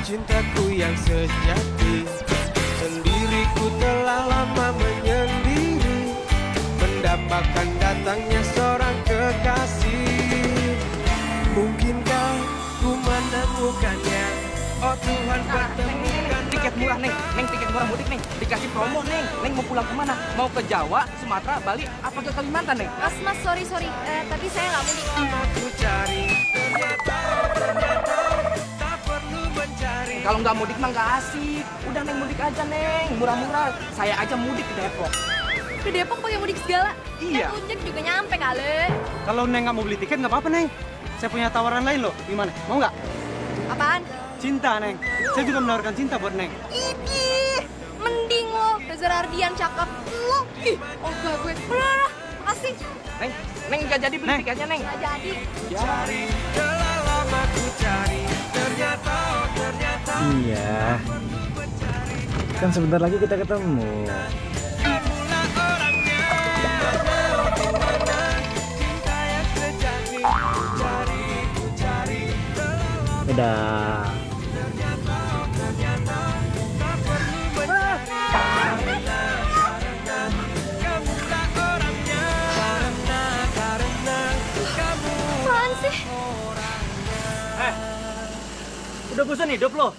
cintaku yang sejati. Sendiriku telah lama menyendiri, mendapatkan datangnya seorang kekasih. Mungkinkah ku menemukannya? Oh Tuhan, pertemukan Tiket murah, Neng. Neng, tiket murah mudik, Neng. Dikasih promo, Neng. Neng mau pulang kemana? Mau ke Jawa, Sumatera, Bali, apa ke Kalimantan, Neng? Mas, sorry. Tapi saya nggak mudik. aku cari, ternyata tak perlu mencari. Kalau nggak mudik mah nggak asik. Udah, Neng, mudik aja, Neng. Murah-murah. Saya aja mudik ke Depok. Ke Depok pakai mudik segala. Iya. Naik ojek juga nyampe kali. Kalau Neng nggak mau beli tiket nggak apa-apa, Neng. Saya punya tawaran lain loh. Gimana? Mau nggak? Apaan? Cinta, Neng. Saya juga menawarkan cinta buat Neng. Idih, mending lo Reza Ardian cakep. Lo, oh enggak gue. Udah, makasih. Neng nggak jadi beli Neng. tiketnya, Neng. Nggak jadi. Cari, telah lama ku cari, ternyata. Iya. Kan sebentar lagi kita ketemu. Kamulah orangnya, dimana cinta yang sejati. Ku cari, telah lama Dadah. ternyata tak perlu mencari. Kamulah orangnya, karena kamu. Apaan sih? Udah bosan hidup lo?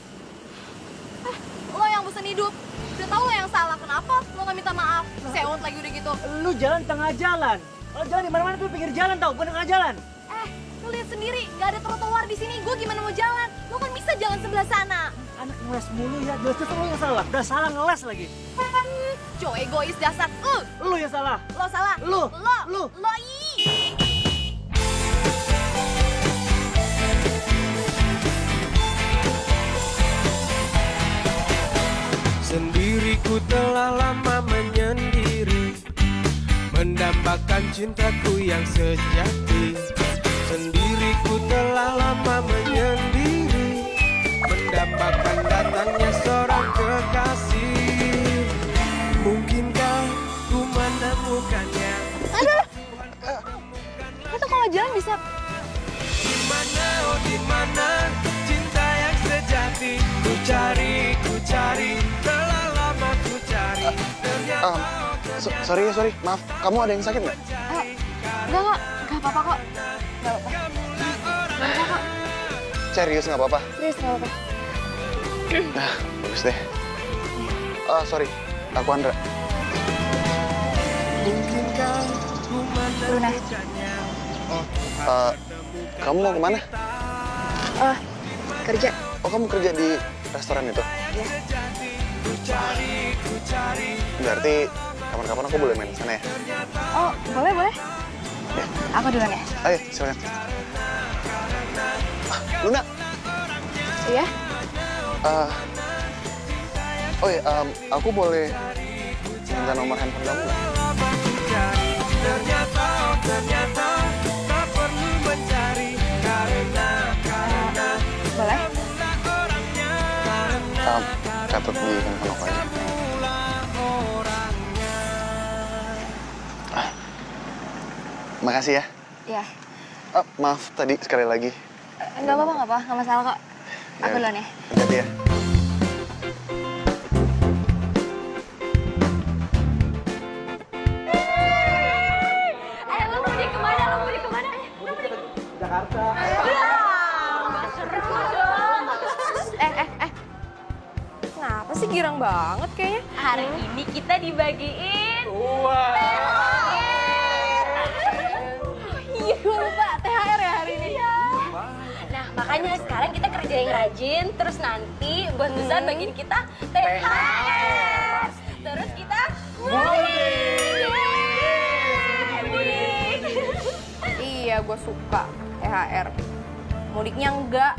Lo yang bosan hidup. Udah tahu lo yang salah. Kenapa lo nggak minta maaf? Sewot lagi udah gitu. Lu jalan tengah jalan. Kalau jalan di mana-mana tuh pinggir jalan tau, bukan tengah jalan. Lo lihat sendiri, nggak ada trotoar di sini. Gue gimana mau jalan? Lo kan bisa jalan sebelah sana. Anak ngeles mulu ya, jelas-jelas lu yang salah. Udah salah ngeles lagi. Cowok egois dasar. Lu yang salah. Lo salah. Lu. Lo ih. Sendiriku telah lama menyendiri, mendambakan cintaku yang sejati. Sendiriku telah lama menyendiri, mendambakan datangnya seorang kekasih. Mungkinkah ku menemukannya? Aduh. Itu kalau jalan bisa. Dimana, oh dimana cinta yang sejati. Ku cari, telah lama ku cari. Ternyata Sorry, maaf. Kamu ada yang sakit nggak? Enggak apa-apa kok. Enggak apa-apa kok. Serius nggak apa-apa? Serius nggak apa-apa. Nah, bagus deh. Sorry, aku Andra. mungkinkah ku Luna. menemukannya? Kamu mau kemana? Kerja. Oh, kamu kerja di restoran itu? Ku cari. Berarti kapan-kapan aku boleh main ke sana ya? Oh, boleh. Ya. Aku duluan ya. Ayo, silakan. Luna. Iya. Oh ya, aku boleh minta nomor handphone kamu nggak? Ternyata tak perlu mencari karena Boleh. Catat di handphone aku aja. Makasih ya. Iya. Maaf tadi sekali lagi. Enggak apa-apa, nggak masalah kok. Aku duluan ya. Hati-hati ya. Ayo, lo mudik kemana? Jakarta. Kenapa sih girang banget kayaknya? Hari ini kita dibagiin. Iya, gue lupa. THR ya hari ini. Nah, makanya sekarang kita kerja yang rajin, terus nanti buat besar bagiin kita THR. Terus kita mudik. Iya, gue suka THR. Mudiknya enggak.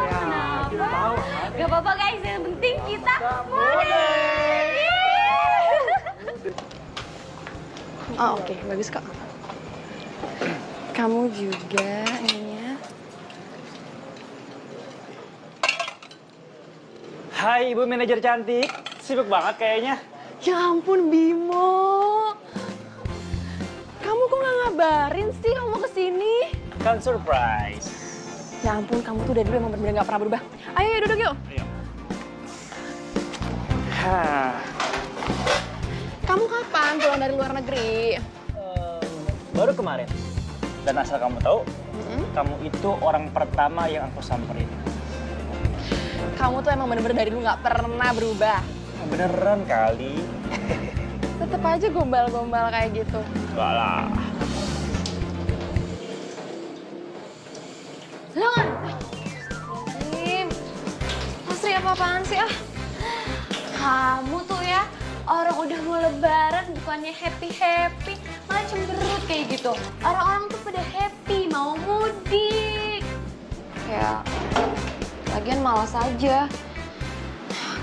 Kenapa? Gak apa-apa guys, yang penting kita mudik. Oh, oke. Bagus kok. Kamu juga ininya. Hai Ibu manajer cantik, sibuk banget kayaknya. Ya ampun Bimo. Kamu kok nggak ngabarin sih kamu kesini? Kan surprise. Ya ampun, kamu tuh dari dulu emang bener-bener gak pernah berubah. Ayo, yuk duduk yuk. Kamu kapan pulang dari luar negeri? Baru kemarin. Dan asal kamu tahu, kamu itu orang pertama yang aku samperin. Kamu tuh emang bener-bener dari dulu gak pernah berubah. Beneran kali. Tetep aja gombal-gombal kayak gitu. Enggak lah. Lan! Astri, apa-apaan sih ah? Kamu tuh ya, orang udah mau lebaran bukannya happy-happy, malah cemberut kayak gitu. Orang-orang tuh pada happy, mau mudik. Ya, lagian malas aja.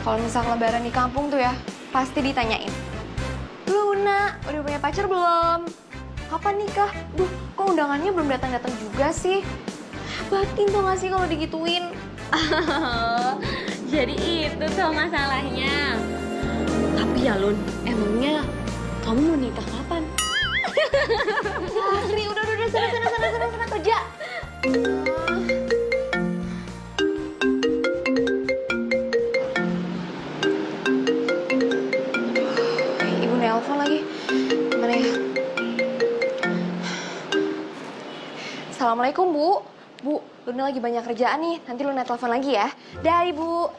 Kalau misal lebaran di kampung tuh ya, pasti ditanyain. Luna, udah punya pacar belum? Kapan nikah? Duh, kok undangannya belum datang-datang juga sih? Batin tuh gak sih kalau digituin? Jadi itu tuh masalahnya. Tapi ya Lun, emangnya kamu mau nikah kapan? Astri, udah, sana kerja. Ibu nelpon lagi. Mana ya? Assalamualaikum, Bu. Bu, Luna lagi banyak kerjaan nih. Nanti Luna telepon lagi ya. Dah, Ibu.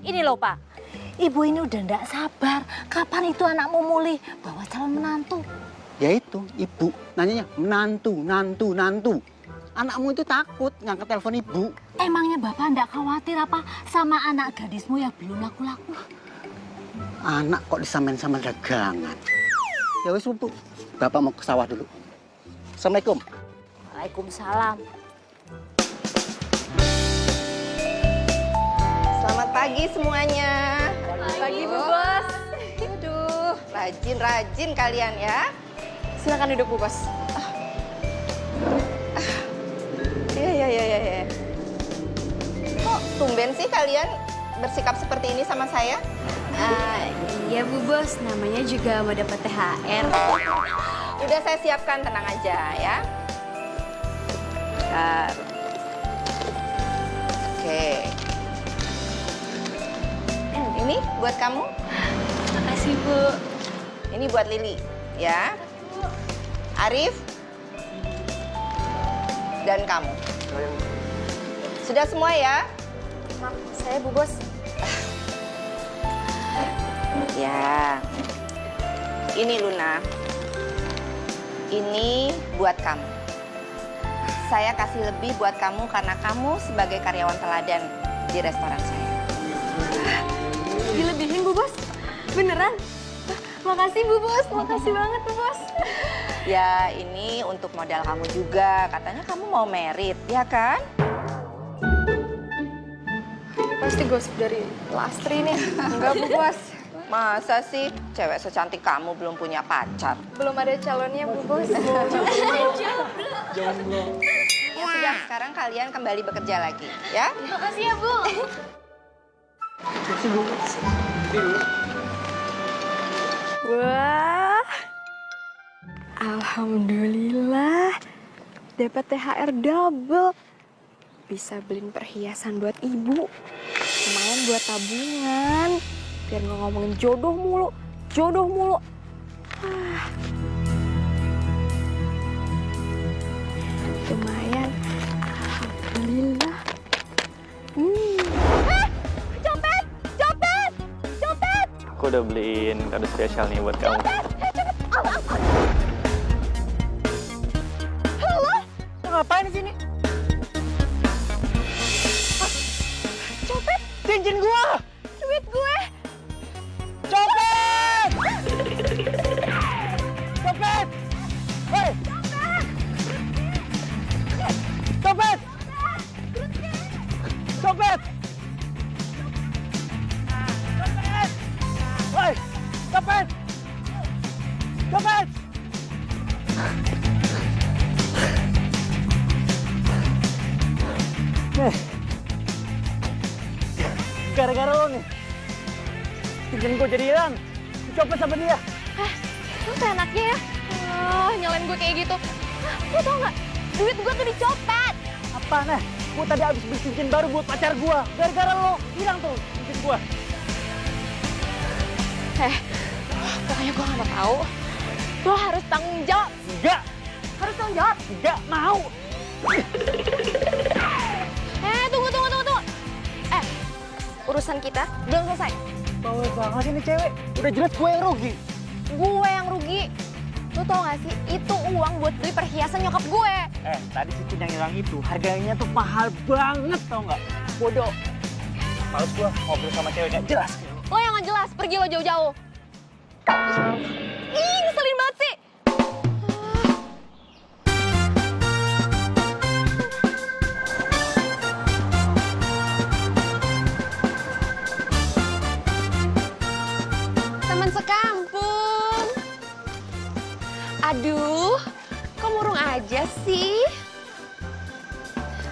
Ini loh Pak, Ibu ini udah ndak sabar. Kapan itu anakmu mulih bawa calon menantu? Ya itu, ibu nanyanya nantu. Anakmu itu takut ngangkat telepon ibu. Emangnya Bapak ndak khawatir apa sama anak gadismu yang belum laku-laku? Anak kok disamain sama dagangan. Ya wis Bu, Bapak mau ke sawah dulu. Assalamualaikum. Waalaikumsalam. Selamat pagi semuanya. Pagi, Bu Bos. Aduh, rajin kalian ya. Silakan duduk, Bu Bos. Iya. Kok tumben sih kalian bersikap seperti ini sama saya? Iya Bu Bos, namanya juga mau dapat THR. Udah saya siapkan, tenang aja ya. Bentar. Oke. Ini buat kamu. Makasih Bu. Ini buat Lili, ya. Arif. Dan kamu. Sudah semua ya? Maaf, saya Bu Bos. Ya. Ini Luna. Ini buat kamu. Saya kasih lebih buat kamu karena kamu sebagai karyawan teladan di restoran saya. Dilebihin, Bu Bos? Beneran? Makasih, Bu Bos. Makasih banget, Bu Bos. Ya, ini untuk modal kamu juga. Katanya kamu mau merit, ya kan? Pasti gosip dari Lastri nih. Enggak, Bu Bos. Masa sih cewek secantik kamu belum punya pacar? Belum ada calonnya, Bu Bos. Ya sudah, sekarang kalian kembali bekerja lagi, ya? Makasih ya Bu. Wah. Alhamdulillah. Dapat THR double. Bisa beliin perhiasan buat ibu. Lumayan buat tabungan. Biar nggak ngomongin jodoh mulu. Lumayan. Alhamdulillah. Copet! Aku udah beliin kado spesial nih buat kamu. Ngapain di sini? Copet! Cincin gua! Duit gue! Copet! Copet! Hei! Copet! Copet! Hei! Copet! Copet! Gara-gara lo nih, cincin gue jadi hilang. Copet sama dia. Lu seenaknya ya. Nyalain gue kayak gitu. Lu tau gak? Duit gue tuh dicopet. apa? Nah, gue tadi habis beli cincin baru buat pacar gue. Gara-gara lo hilang tuh cincin gue. Pokoknya gue gak mau tahu. Lo harus tanggung jawab. Enggak, Harus tanggung jawab. enggak mau. Tunggu. Urusan kita belum selesai. Bawel banget ini cewek. Udah jelas gue yang rugi. Gue yang rugi. Lo tau gak sih, itu uang buat beli perhiasan nyokap gue. Tadi cincin yang hilang itu harganya tuh mahal banget tau nggak? Bodoh. Males gue ngobrol sama cewek gak jelas. Lo yang gak jelas, pergi lo jauh-jauh. Ih, ngeselin banget sih. Teman sekampung. Aduh, kok murung aja sih?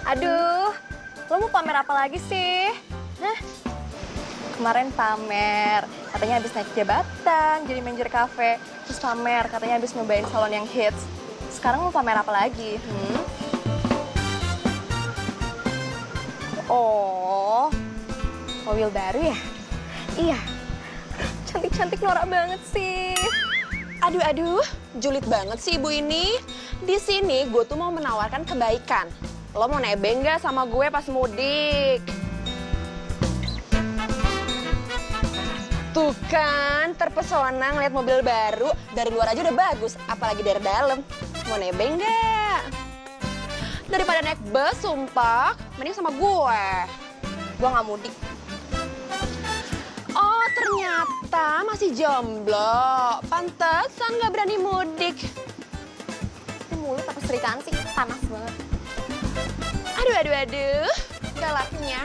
Aduh, lo mau pamer apa lagi sih? Hah? Kemarin pamer, katanya habis naik jabatan, jadi manajer kafe. Terus pamer, katanya habis nyobain salon yang hits. Sekarang mau pamer apa lagi? Oh, mobil baru ya? Iya, cantik-cantik norak banget sih. Aduh, julid banget sih ibu ini. Di sini gue tuh mau menawarkan kebaikan. Lo mau nebeng nggak sama gue pas mudik? Tuh kan, terpesona ngeliat mobil baru. Dari luar aja udah bagus, apalagi dari dalam. Mau nebeng nggak? Daripada naik bus, sumpah, mending sama gue. Gue nggak mudik. Oh, ternyata masih jomblo. Pantesan nggak berani mudik. Ini mulut apa serikaan sih? Panas banget. Aduh. Galaknya.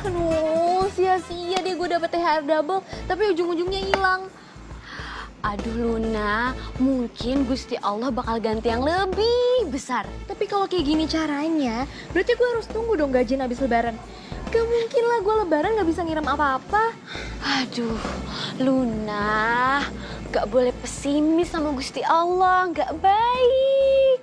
Aduh, sia-sia deh gue dapet THR double, tapi ujung-ujungnya hilang. Aduh Luna, mungkin Gusti Allah bakal ganti yang lebih besar. Tapi kalau kayak gini caranya, berarti gue harus tunggu dong gajian habis lebaran. Gak mungkin lah gue lebaran gak bisa ngirim apa-apa. Aduh, Luna, gak boleh pesimis sama Gusti Allah, gak baik.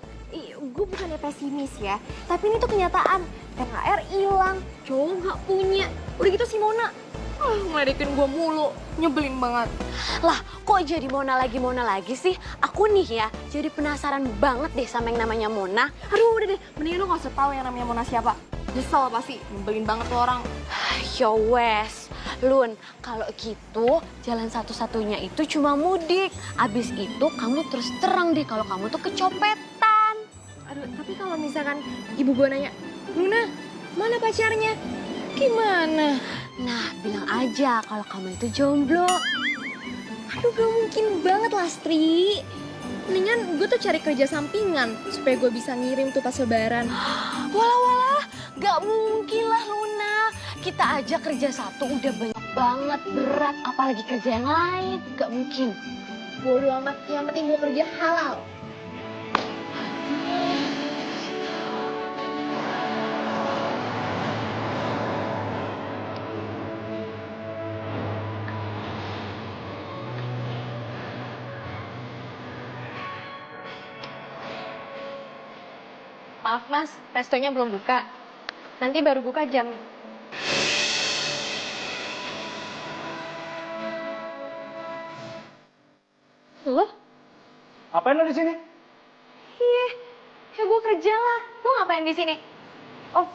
Gue bukannya pesimis ya, tapi ini tuh kenyataan. THR hilang, cowok gak punya. Udah gitu si Mona, ngeledekin gue mulu, nyebelin banget. Lah, kok jadi Mona lagi sih? Aku nih ya, jadi penasaran banget deh sama yang namanya Mona. Aduh udah deh, mendingan lu gak usah tahu yang namanya Mona siapa. Nyesel pasti, nyebelin banget tuh orang. Yo wes, Lun, kalau gitu jalan satu-satunya itu cuma mudik. Abis itu kamu terus terang deh kalau kamu tuh kecopetan. Aduh, tapi kalau misalkan ibu gue nanya, Luna, mana pacarnya? Gimana? Nah, bilang aja kalau kamu itu jomblo. Aduh, gak mungkin banget, Lastri. Mendingan gue tuh cari kerja sampingan supaya gue bisa ngirim tuh pas lebaran. Walah, gak mungkin lah Luna. Kita aja kerja satu udah banyak banget, berat. Apalagi kerja yang lain, gak mungkin. Bodoh amat, yang penting gue kerja halal. Maaf mas, restonya belum buka. Nanti baru buka jam. Lo? Ngapain lo di sini? Iya, ya gue kerja lah. Lo ngapain di sini? Oh,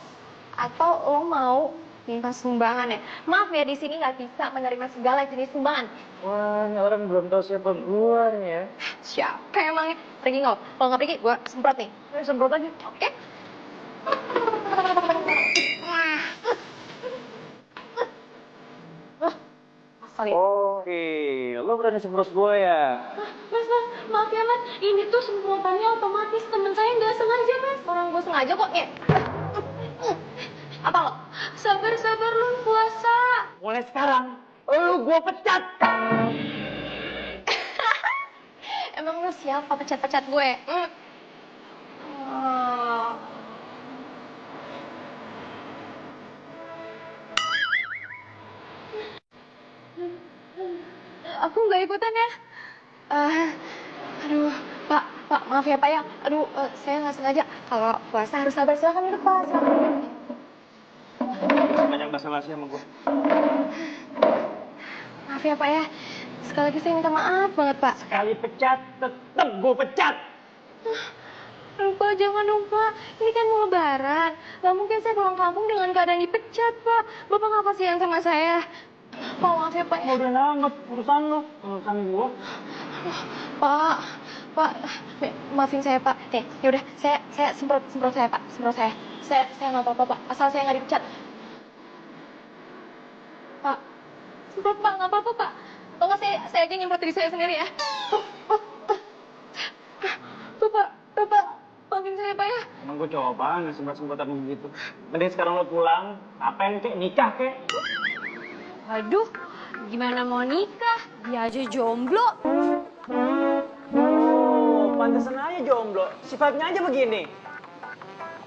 atau lo mau minta sumbangan ya? Maaf ya, di sini nggak bisa menerima segala jenis sumbangan. Wah, ini orang belum tahu siapa gua nih ya. Siapa emangnya? Pergi nggak? Kalau nggak pergi, gue semprot nih. Semprot aja. Oke? Sorry. Oke, lo berani semprot gua ya? Mas, maaf ya mas, ini tuh semprotannya otomatis, temen saya nggak sengaja mas. Orang gue sengaja kok ya. Apa lo? Sabar lu puasa. Mulai sekarang, lo gua pecat. Emang lu siapa pecat-pecat gue? Aku nggak ikutan ya. Aduh, Pak, maaf ya Pak ya. Aduh, saya nggak sengaja. Kalau puasa harus sabar, silakan duduk Pak. Banyak basa-basi sama gue. Maaf ya Pak ya. Sekali lagi saya minta maaf banget Pak. Sekali pecat, tetep gue pecat. Aduh Pak, jangan dong Pak. Ini kan mau lebaran. Gak mungkin saya pulang kampung dengan keadaan dipecat Pak. Bapak nggak kasihan sama saya. Pak, maaf ya Pak. Udah nanggep urusan lu, urusan gue. Pak, maafin saya Pak. Nih, yaudah, saya semprot saya Pak, semprot saya. Saya nggak apa-apa Pak, asal saya nggak dipecat. Pak, semprot Pak, nggak apa-apa Pak. Kalau nggak saya aja nyemprot diri saya sendiri ya. Bapak, maafin saya Pak ya. Emang gue coba banget semprot-semprot apa begitu. Mending sekarang lo pulang, apain kek, nikah kek. Waduh, gimana mau nikah? Dia aja jomblo. Oh, pantesan aja jomblo. Sifatnya aja begini.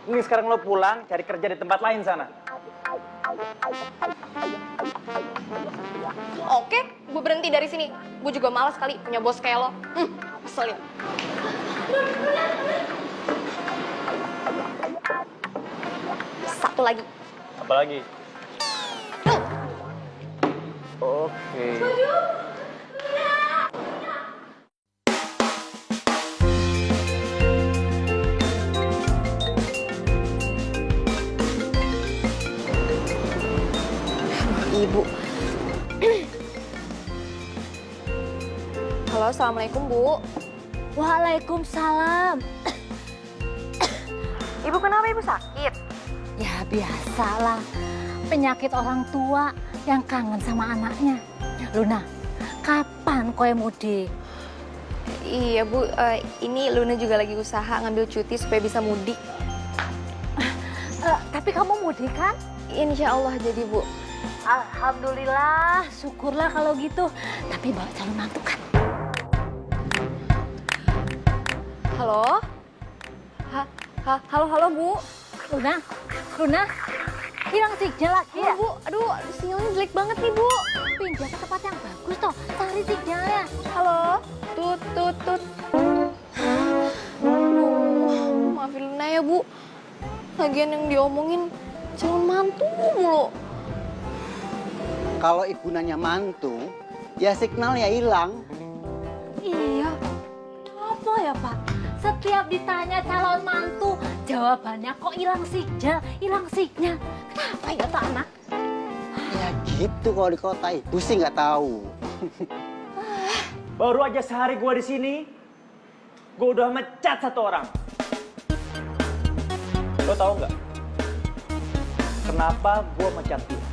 Ini sekarang lo pulang, cari kerja di tempat lain sana. Oke, gue berhenti dari sini. Gue juga malas kali punya bos kayak lo. Keselin. Satu lagi. Apa lagi? Oke. Ibu. Halo, assalamualaikum Bu. Waalaikumsalam. Ibu kenapa Ibu sakit? Ya biasalah, penyakit orang tua yang kangen sama anaknya. Luna, kapan kowe mudik? Iya Bu, ini Luna juga lagi usaha ngambil cuti supaya bisa mudik. Tapi kamu mudik kan? Insya Allah jadi Bu. Alhamdulillah, syukurlah kalau gitu. Tapi bawa calon mantu kan? Halo? Halo Bu. Luna, hilang sinyal lagi ya? Bu, aduh sinyalnya jelek banget nih Bu. Pindah ke tempat yang bagus toh, cari sinyalnya. Halo? Tut. Maafin Luna ya Bu. Lagian yang diomongin calon mantu mulu. Kalau ibu nanya mantu, ya signalnya hilang. Iya, apa ya Pak? Setiap ditanya calon mantu, jawabannya kok hilang sinyal. Kenapa ya tuh anak? Ya gitu kalau di kota, ibu sih nggak tahu. Baru aja sehari gue di sini, gue udah mecat satu orang. Lo tau nggak? Kenapa gue mecat dia?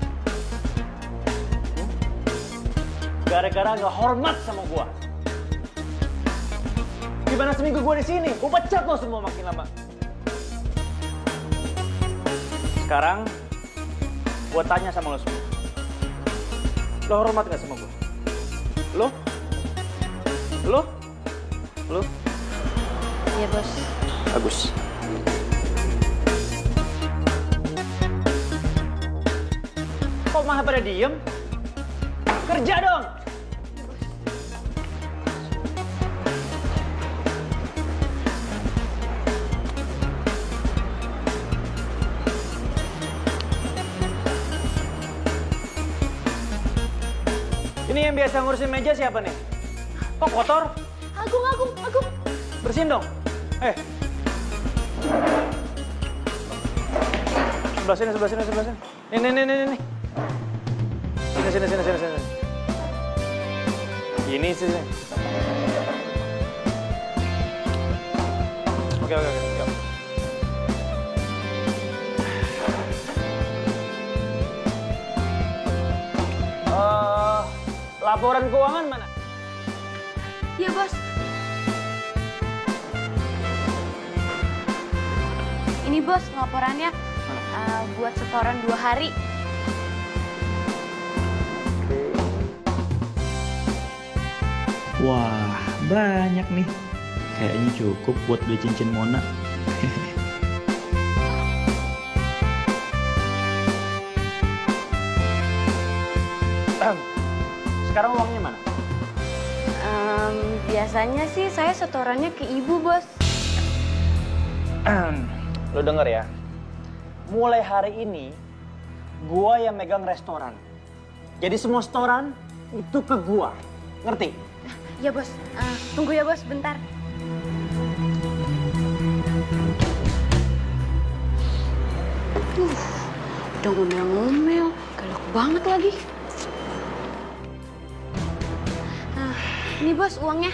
Gara-gara nggak hormat sama gue. Gimana seminggu gue di sini? Gue pecat lo semua makin lama. Sekarang, gue tanya sama lo semua. Lo hormat nggak sama gue? Lo? Iya Bos. Bagus. Kok malah pada diem? Kerja dong! Ini yang biasa ngurusin meja siapa nih? Kok kotor? Agung. Bersihin dong. Sebelah sini. Ini. Sini. Ini sini. Oke, yuk. Laporan keuangan mana? Iya Bos. Ini Bos laporannya buat setoran 2 hari. Wah, banyak nih. Kayaknya cukup buat beli cincin Mona. Sekarang uangnya mana? Biasanya sih saya setorannya ke ibu, Bos. Lo denger ya, mulai hari ini gua yang megang restoran. Jadi semua setoran itu ke gua, ngerti? Ya, Bos. Tunggu ya, Bos, bentar. Udah ngomel-ngomel, galak banget lagi. Ini Bos uangnya.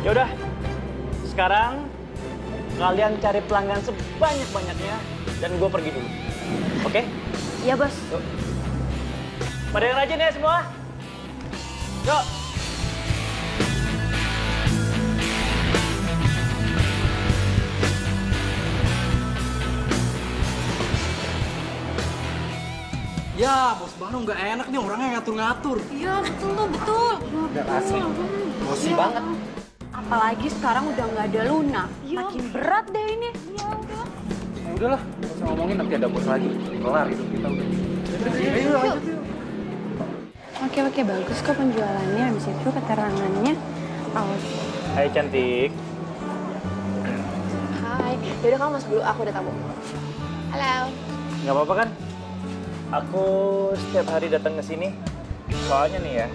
Yaudah, sekarang kalian cari pelanggan sebanyak-banyaknya dan gue pergi dulu. Oke? Iya, Bos. Yuk. Pada yang rajin ya semua. Yuk. Ya, bos baru nggak enak nih orangnya ngatur-ngatur. Iya, betul. Udah asli. Bosi banget. Apalagi sekarang udah nggak ada Luna. Makin berat deh ini. Iya, udah. Ya udahlah, nggak usah ngomongin nanti ada bos lagi. Kelar hidup kita udah. Ayo lanjut yuk. Oke, bagus kok penjualannya. Habis itu keterangannya. Awas. Hai cantik. Hai, yaudah kamu masuk dulu, aku udah tamu. Halo. Nggak apa-apa kan? Aku setiap hari datang ke sini. Soalnya nih ya,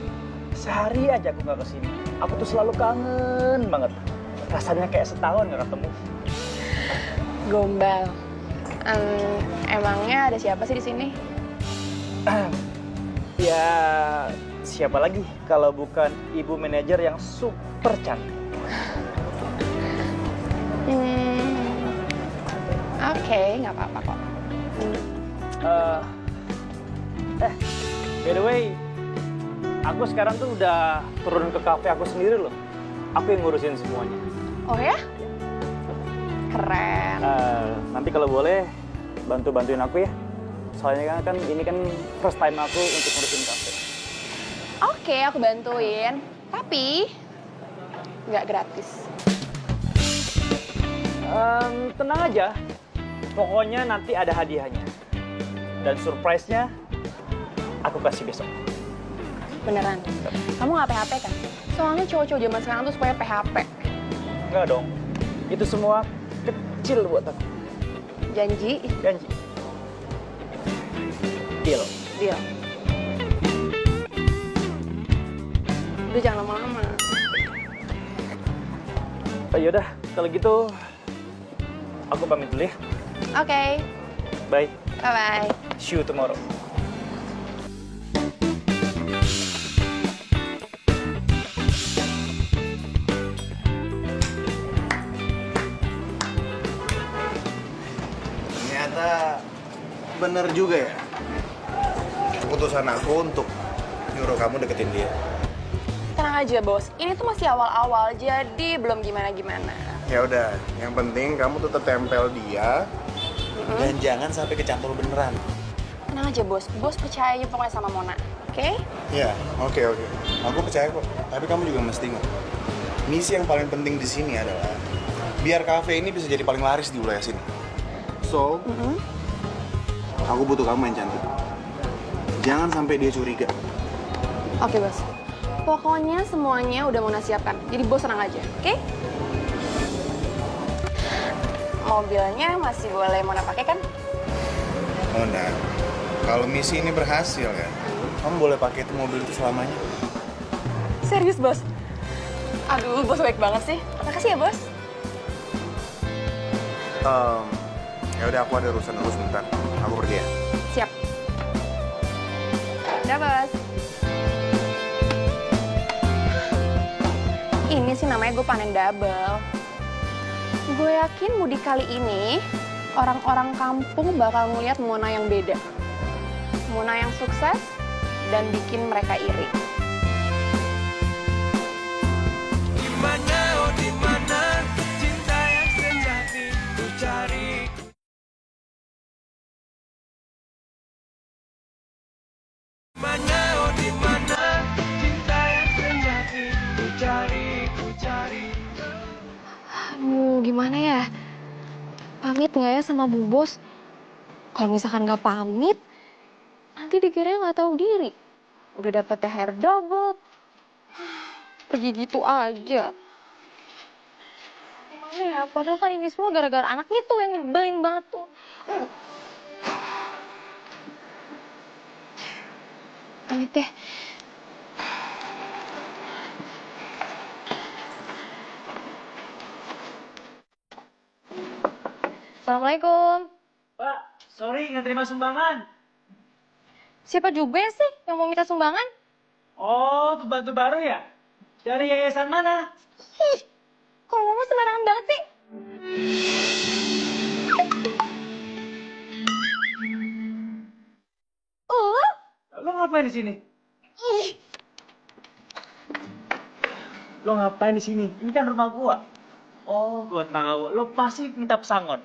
sehari aja aku nggak ke sini. Aku tuh selalu kangen banget. Rasanya kayak setahun nggak ketemu. Gombal. Emangnya ada siapa sih di sini? Ya, siapa lagi kalau bukan ibu manajer yang super cantik. Oke, nggak apa-apa kok. By the way, aku sekarang tuh udah turun ke kafe aku sendiri loh. Aku yang ngurusin semuanya. Oh ya? Keren. Nanti kalau boleh, bantu-bantuin aku ya. Soalnya kan ini kan first time aku untuk ngurusin kafe. Oke, aku bantuin. Tapi nggak gratis. Tenang aja. Pokoknya nanti ada hadiahnya. Dan surprise-nya aku kasih besok. Beneran? Kamu nggak PHP kan? Soalnya cowok-cowok zaman sekarang tuh supaya PHP. Enggak dong. Itu semua kecil buat aku. Janji? Janji. Deal. Deal. Udah jangan lama-lama. Yaudah, kalau gitu aku pamit dulu ya. Oke. Bye. Bye-bye. See you tomorrow. Ternyata bener juga ya. Keputusan aku untuk nyuruh kamu deketin dia. Tenang aja, Bos. Ini tuh masih awal-awal, jadi belum gimana-gimana. Ya udah, yang penting kamu tetap tempel dia dan jangan sampai kecantol beneran. Tenang aja, Bos. Bos percaya aja pokoknya sama Mona. Oke? Ya, oke. Aku percaya kok. Tapi kamu juga mesti ingat. Misi yang paling penting di sini adalah biar kafe ini bisa jadi paling laris di wilayah sini. So, aku butuh kamu yang cantik. Jangan sampai dia curiga. Oke, Bos. Pokoknya semuanya udah Mona siapkan. Jadi Bos tenang aja, oke? Mobilnya masih boleh Mona pakai kan? Mona, kalau misi ini berhasil ya, kamu boleh pakai itu mobil itu selamanya. Serius, Bos? Aduh, Bos baik banget sih. Makasih ya, Bos. Ya udah, aku ada urusan dulu sebentar. Aku pergi ya. Siap. Udah, Bos. Ini sih namanya gue panen double. Gue yakin mudik kali ini orang-orang kampung bakal ngeliat Mona yang beda. Mona yang sukses dan bikin mereka iri. Dimana, oh dimana cinta yang sejati ku cari. Dimana, oh dimana cinta yang sejati ku cari. Aduh, gimana ya? Pamit nggak ya sama Bu Bos? Kalau misalkan nggak pamit, nanti dikira nggak tahu diri. Udah dapet THR double, pergi gitu aja. Gimana ya? Padahal kan ini semua gara-gara anaknya tuh yang nyebelin banget tuh. Pamit deh. Assalamualaikum. Pak, sorry nggak terima sumbangan. Siapa juga sih yang mau minta sumbangan? Oh, pembantu baru ya? Dari yayasan mana? Ih, kalau ngomong sembarangan banget sih. Oh, Lo ngapain di sini? Lo ngapain di sini? Ini kan rumah gua. Oh, gua tahu. Lo pasti minta pesangon.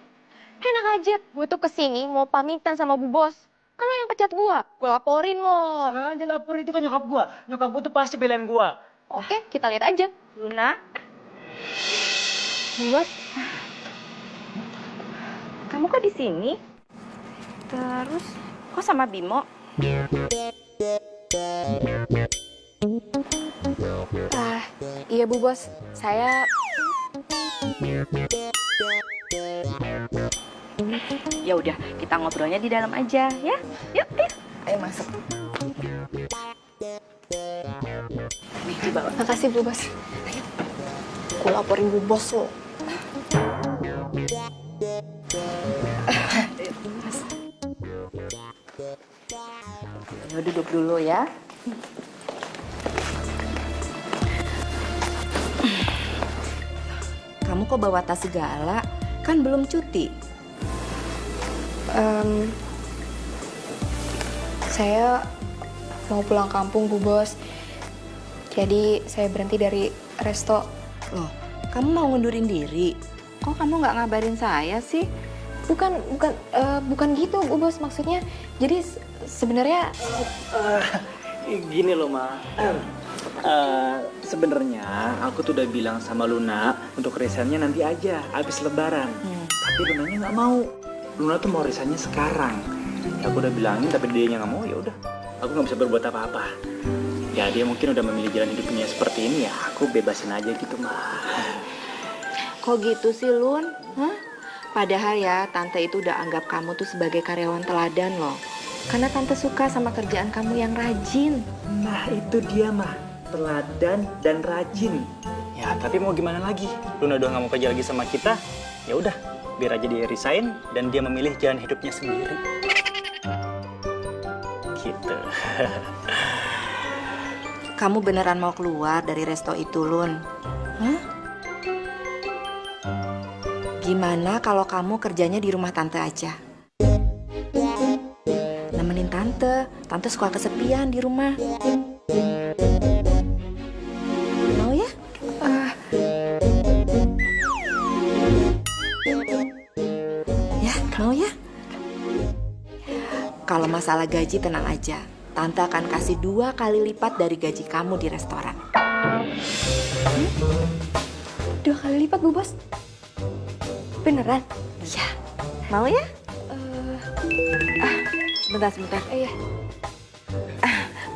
enak aja. Gue tuh kesini mau pamitan sama Bu Bos. Kan lo yang pecat gue laporin lo. Jangan lapor, itu kan nyokap gua. Nyokap gua tuh pasti belain gua. Oke, kita lihat aja. Luna, Bu Bos, kamu kok di sini? Terus, kok sama Bimo? iya Bu Bos, saya... Ya udah, kita ngobrolnya di dalam aja, ya? Yuk, ayo. Ayo masuk. Nih, dibawa. Makasih Bu Bos. Ayo, gue laporin Bu Bos lo. Ayo duduk dulu ya. Kamu kok bawa tas segala? Kan belum cuti. Saya mau pulang kampung Bu Bos. Jadi saya berhenti dari resto. Loh, kamu mau ngundurin diri? Kok kamu nggak ngabarin saya sih? Bukan gitu Bu Bos, maksudnya. Jadi sebenarnya Gini loh, Ma. Sebenarnya aku tuh udah bilang sama Luna untuk resignnya nanti aja, habis lebaran. Tapi Lunanya nggak mau. Luna tuh mau resignnya sekarang. Ya aku udah bilangin, tapi dia nggak mau. Ya udah, aku nggak bisa berbuat apa-apa. Ya dia mungkin udah memilih jalan hidupnya seperti ini, ya aku bebasin aja gitu, Ma. Kok gitu sih, Lun? Hah? Padahal ya, Tante itu udah anggap kamu tuh sebagai karyawan teladan loh. Karena Tante suka sama kerjaan kamu yang rajin. Nah itu dia, mah, teladan dan rajin. Ya tapi mau gimana lagi? Luna udah nggak mau kerja lagi sama kita. Ya udah, biar aja dia resign dan dia memilih jalan hidupnya sendiri. Gitu. Kamu beneran mau keluar dari resto itu, Lun? Hah? Gimana kalau kamu kerjanya di rumah Tante aja? Nemenin Tante. Tante suka kesepian di rumah. Mau ya? Ya, mau ya? Kalau masalah gaji tenang aja. Tante akan kasih 2 kali lipat dari gaji kamu di restoran. 2 kali lipat Bu Bos. Beneran? Iya. Mau ya? Sebentar. Iya.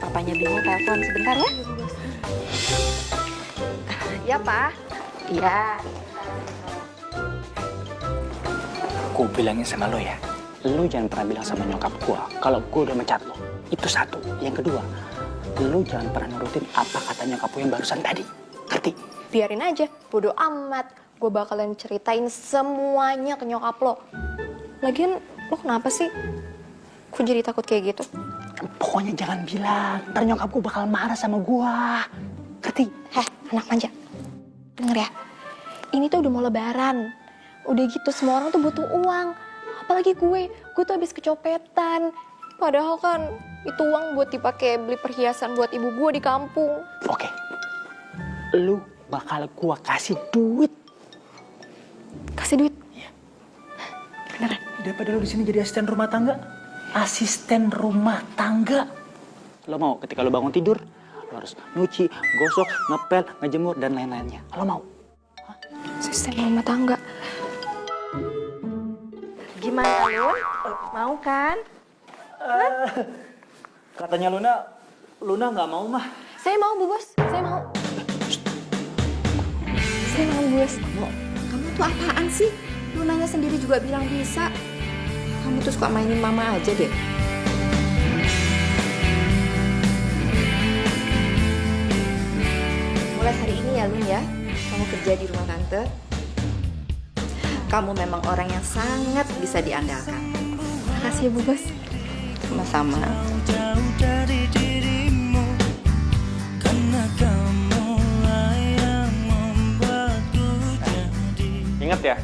Papanya Bimo telepon sebentar ya. Ya, Pak. Iya. Aku bilangin sama lo ya, lo jangan pernah bilang sama nyokap gua kalau gua udah mecat lo. Itu satu. Yang kedua, lo jangan pernah nurutin apa kata nyokap lo yang barusan tadi. Ngerti? Biarin aja, bodo amat. Gue bakalan ceritain semuanya ke nyokap lo. Lagian, lo kenapa sih? Gue jadi takut kayak gitu. Pokoknya jangan bilang, ntar nyokap gue bakal marah sama gua. Ngerti? Heh, anak manja. Denger ya, ini tuh udah mau lebaran. Udah gitu semua orang tuh butuh uang. Apalagi gue tuh habis kecopetan. Padahal kan itu uang buat dipakai beli perhiasan buat ibu gue di kampung. Oke, lu bakal gua kasih duit. Kasih duit? Iya. Beneran? Daripada lu di sini jadi asisten rumah tangga. Asisten rumah tangga. Lo mau ketika lo bangun tidur, lo harus nyuci, gosok, ngepel, ngejemur, dan lain-lainnya. Lo mau? Asisten rumah tangga. Gimana, Lun? Mau kan? Katanya Luna nggak mau mah. Saya mau, Bu Bos. Saya mau. Saya mau, Bu Bos. Kamu tuh apaan sih? Lunanya sendiri juga bilang bisa. Kamu tuh suka mainin mama aja deh. Mulai hari ini ya, Lun ya. Kamu kerja di rumah tante. Kamu memang orang yang sangat bisa diandalkan. Makasih ya, Bu Bos. Sama-sama. Jauh dari dirimu, karena kamulah yang membuatku jadi. Ingat ya,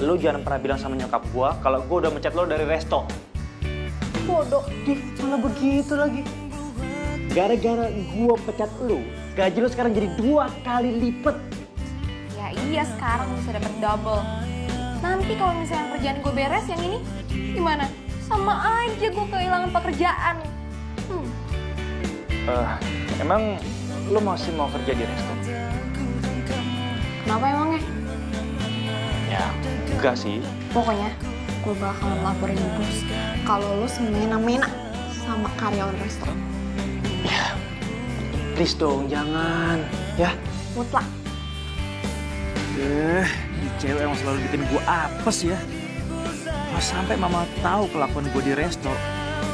lu jangan pernah bilang sama nyokap gua kalau gua udah mecat lo dari resto. Bodoh, malah begitu lagi. Gara-gara gua pecat lu, gaji lu sekarang jadi 2 kali lipat. Ya iya, sekarang bisa dapat double. Nanti kalau misalnya kerjaan gue beres yang ini, gimana? Sama aja gue kehilangan pekerjaan. Emang lu masih mau kerja di resto? Kenapa emangnya? Ya, enggak sih. Pokoknya gue bakalan laporin bos kalau lo semena-mena sama karyawan restoran. Ya, please dong, jangan. Ya. Mutlak. Ini cewek emang selalu bikin gue apes ya. Kalau sampai mama tahu kelakuan gue di resto,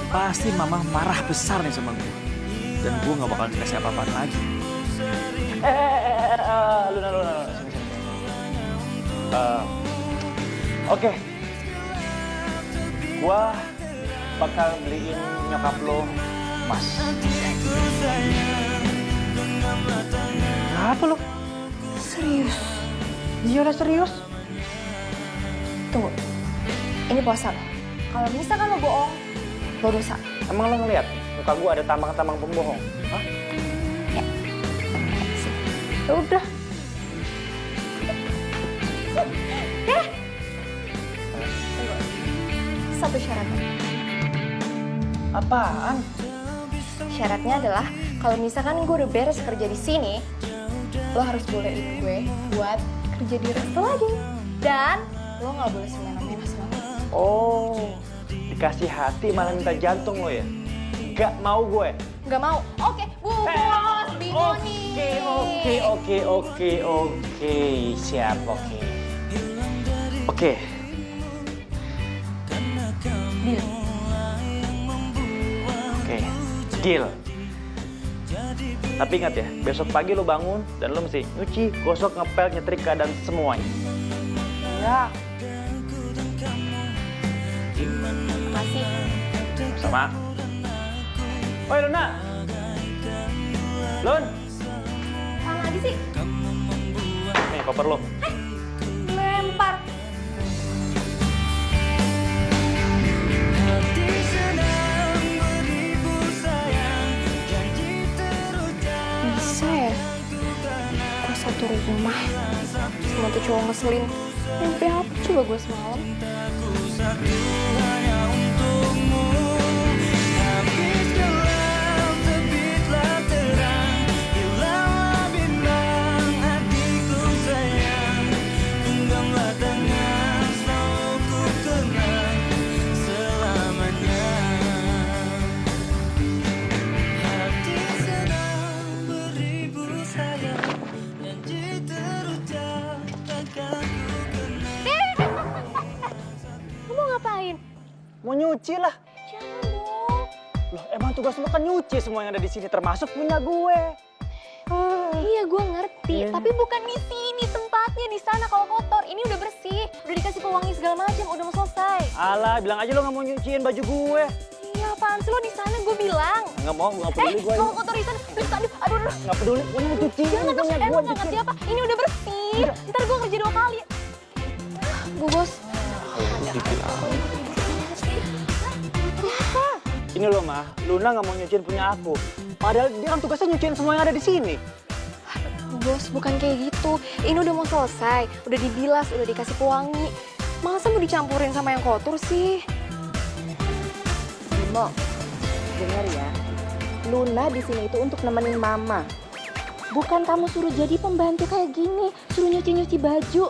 pasti mama marah besar nih sama gue. Dan gue nggak bakal dikasih apa-apaan lagi. Luna, sini. Oke. Gue bakal beliin nyokap lo emas. Apa lo? Serius? Iya udah serius. Tunggu, ini puasa lo. Kalau misalkan lo bohong, lo dosa. Emang lo ngeliat muka gue ada tambang-tambang pembohong? Hah? Ya udah. Tunggu. Satu syaratnya. Apaan? Syaratnya adalah kalau misalkan gue udah beres kerja di sini, lo harus bolehin gue buat kerja di resto lagi. Dan lo nggak boleh semena-mena sama gue. Oh, dikasih hati malah minta jantung lo ya? Gak mau gue. Nggak mau. Oke, Bu Bos, bingung nih. Oke. Siap, oke. Oke. Deal. Oke, deal. Tapi ingat ya, besok pagi lo bangun dan lo mesti nyuci, gosok, ngepel, nyetrika, dan semuanya. Ya. Makasih. Sama. Oi, Luna. Lun. Sama lagi sih. Nih, koper lo. Lempar. Hati sedang beribu sayang, janji terucap. Bisa ya? Gue satu rumah sama tuh cowok ngeselin. Mimpi apa coba gue semalam? Hanya untukmu, habis gelap terbitlah terang, hilanglah bimbang hatiku sayang, genggamlah tangan selalu ku kenang selamanya. Hati sedang beribu sayang, janji terucap takkan ku kenang. Lu mau ngapain? Mau nyuci lah. Jangan dong. Loh, emang tugas lo kan nyuci semua yang ada di sini, termasuk punya gue. Iya, gue ngerti. Tapi bukan di sini tempatnya, di sana kalau kotor. Ini udah bersih, udah dikasih pewangi segala macam, udah mau selesai. Alah, bilang aja lo nggak mau nyuciin baju gue. Iya, apaan sih lo di sana? Gue bilang. Nggak mau, nggak peduli gue. Kalau kotor di sana, please, aduh. Nggak peduli, gue mau cuci. Jangan dong, emang nggak ngerti apa? Ini udah bersih. Ntar gue kerja 2 kali. Bu Bos, Ini loh, mah, Luna nggak mau nyuciin punya aku. Padahal dia kan tugasnya nyuciin semua yang ada di sini. Bu Bos, bukan kayak gitu. Ini udah mau selesai, udah dibilas, udah dikasih pewangi. Masa mau dicampurin sama yang kotor sih? Bimo, dengar ya. Luna di sini itu untuk nemenin Mama. Bukan kamu suruh jadi pembantu kayak gini, suruh nyuci-nyuci baju.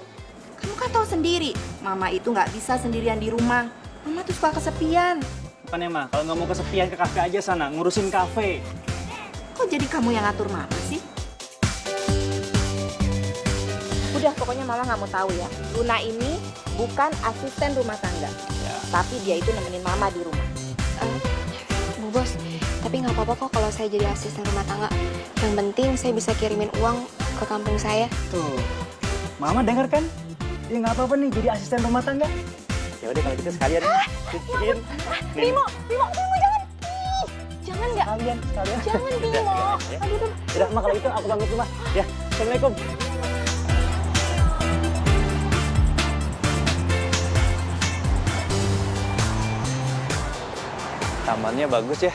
Kamu kan tahu sendiri, Mama itu nggak bisa sendirian di rumah. Mama tuh suka kesepian. Bukannya mah, kalau nggak mau kesepian ke kafe aja sana, ngurusin kafe. Kok jadi kamu yang ngatur Mama sih? Udah, pokoknya Mama nggak mau tahu ya. Luna ini bukan asisten rumah tangga, tapi dia itu nemenin Mama di rumah. Bu Bos, tapi nggak apa-apa kok kalau saya jadi asisten rumah tangga. Yang penting saya bisa kirimin uang ke kampung saya. Tuh, Mama denger kan? Ya nggak apa-apa nih jadi asisten rumah tangga. Ya udah kalau gitu sekalian. Bimo, jangan. Ih, jangan nggak? Sekalian. Jangan Bimo. Aduh. Udah, Mah kalau itu aku pamit rumah. Ya, Assalamualaikum. Tamannya bagus ya.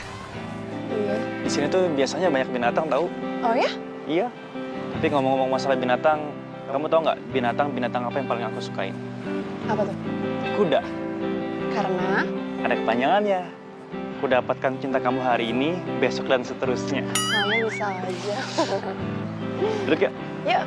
Iya. Di sini tuh biasanya banyak binatang tahu. Oh ya? Iya. Tapi ngomong-ngomong masalah binatang, kamu tahu nggak binatang apa yang paling aku sukain? Apa tuh? Kuda. Karena? Ada kepanjangannya. Ku dapatkan cinta kamu hari ini, besok dan seterusnya. Kamu bisa aja. Duduk ya? Yuk.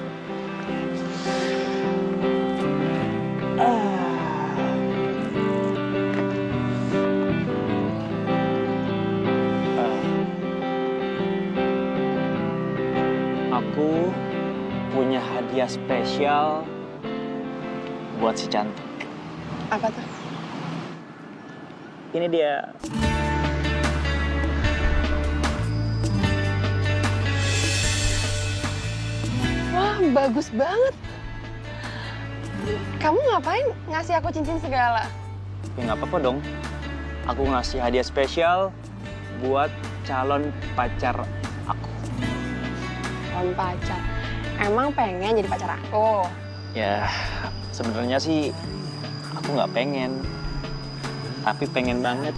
Aku punya hadiah spesial buat si cantik. Apa tuh? Ini dia. Wah, bagus banget. Kamu ngapain ngasih aku cincin segala? Ya nggak apa-apa dong. Aku ngasih hadiah spesial buat calon pacar aku. Calon pacar. Emang pengen jadi pacar aku? Ya, sebenarnya sih aku nggak pengen. Tapi pengen banget.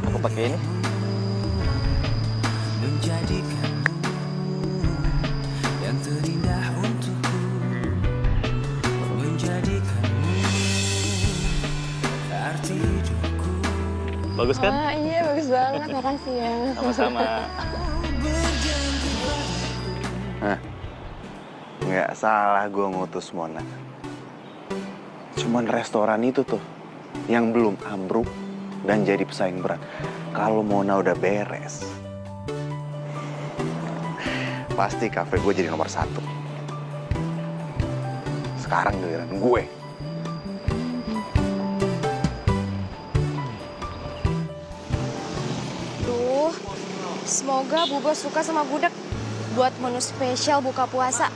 Aku pakai ini. Menjadikanmu yang terindah untukku, menjadikanmu arti hidupku. Bagus kan? Wah, iya bagus banget. Makasih ya. Sama-sama. Nggak salah gue ngutus Mona. Cuman restoran itu tuh yang belum ambruk dan jadi pesaing berat. Kalau Mona udah beres, pasti kafe gue jadi nomor 1. Sekarang giliran gue. Duh, semoga Bu Bos suka sama gudeg buat menu spesial buka puasa.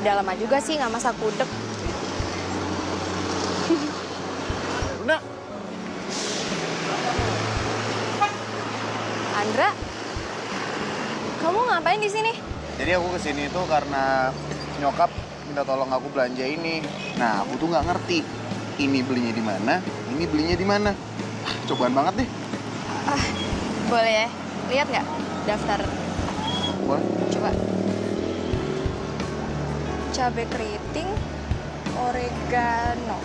Udah lama juga sih nggak masak gudeg. Luna. Andra, kamu ngapain di sini? Jadi aku kesini itu karena nyokap minta tolong aku belanja ini. Nah, aku tuh nggak ngerti ini belinya di mana, ini belinya di mana. Cobaan banget deh. Boleh ya? Lihat nggak daftar? Boleh. Coba. Cabai keriting, oregano.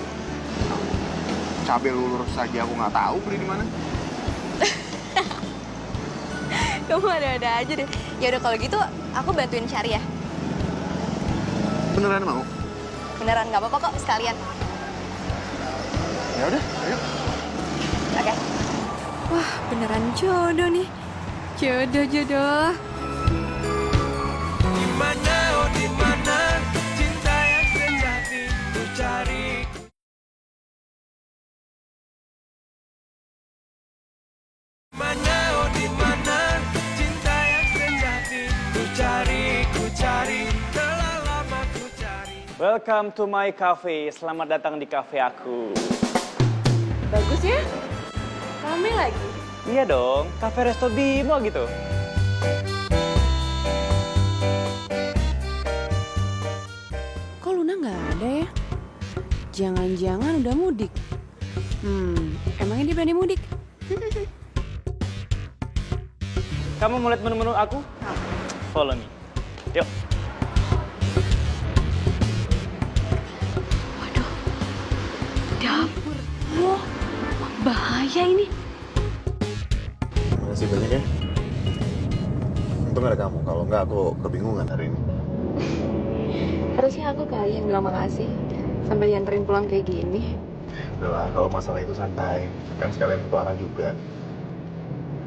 Cabai lurus saja aku nggak tahu beli di mana. Kamu ada-ada aja deh. Ya udah kalau gitu aku bantuin cari ya. Beneran mau? Beneran nggak apa-apa kok sekalian. Ya udah, ayo. Oke. Wah, beneran jodoh nih. Jodoh. Dimana, oh dimana cinta yang sejati ku cari. Mana, oh dimana cinta yang sejati ku cari, telah lama ku cari. Welcome to my cafe. Selamat datang di cafe aku. Bagus ya? Rame lagi. Iya dong, cafe Resto Bimo gitu. Kok Luna nggak ada ya? Jangan-jangan udah mudik. Emangnya dia berani mudik? Kamu mau lihat menu-menu aku? Follow me. Yuk. Dapur. Wah, bahaya ini. Makasih banyak ya. Untung ada kamu, kalau nggak aku kebingungan hari ini. Harusnya aku kali yang bilang makasih sampai dianterin pulang kayak gini. Udahlah, kalau masalah itu santai. Kan sekalian petualang juga.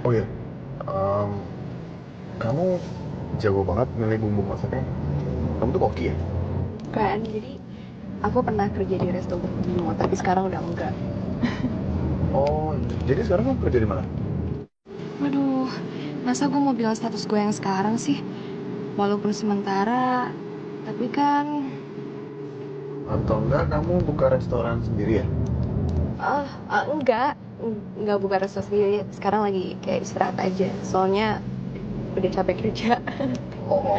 Oh iya, kamu jago banget milih bumbu masaknya. Kamu tuh koki ya? Kan, jadi aku pernah kerja di resto bumbu, tapi sekarang udah enggak. Oh, jadi sekarang kamu kerja di mana? Waduh, masa gue mau bilang status gue yang sekarang sih? Walaupun sementara, tapi kan... Atau enggak kamu buka restoran sendiri ya? Enggak buka resto sendiri. Sekarang lagi kayak istirahat aja. Soalnya udah capek kerja. Oh.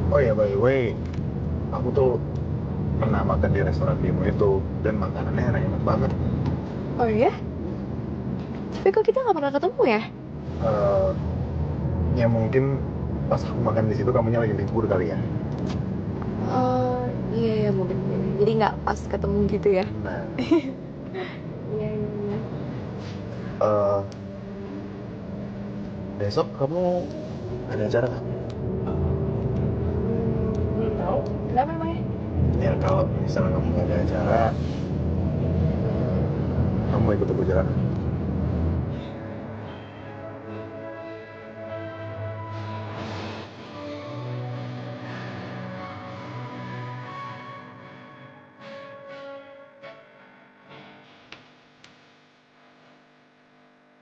Oh ya, by the way, aku tuh pernah makan di restoran Bimo itu dan makanannya enak banget. Oh iya? Tapi kok kita nggak pernah ketemu ya? Ya mungkin pas aku makan di situ kamunya lagi libur kali ya. Iya mungkin. Jadi nggak pas ketemu gitu ya? Nah. Iya. Besok kamu ada acara nggak? Belum tahu. Kenapa emangnya? Ya kalau misalnya kamu nggak ada acara, kamu ikut aku jalan.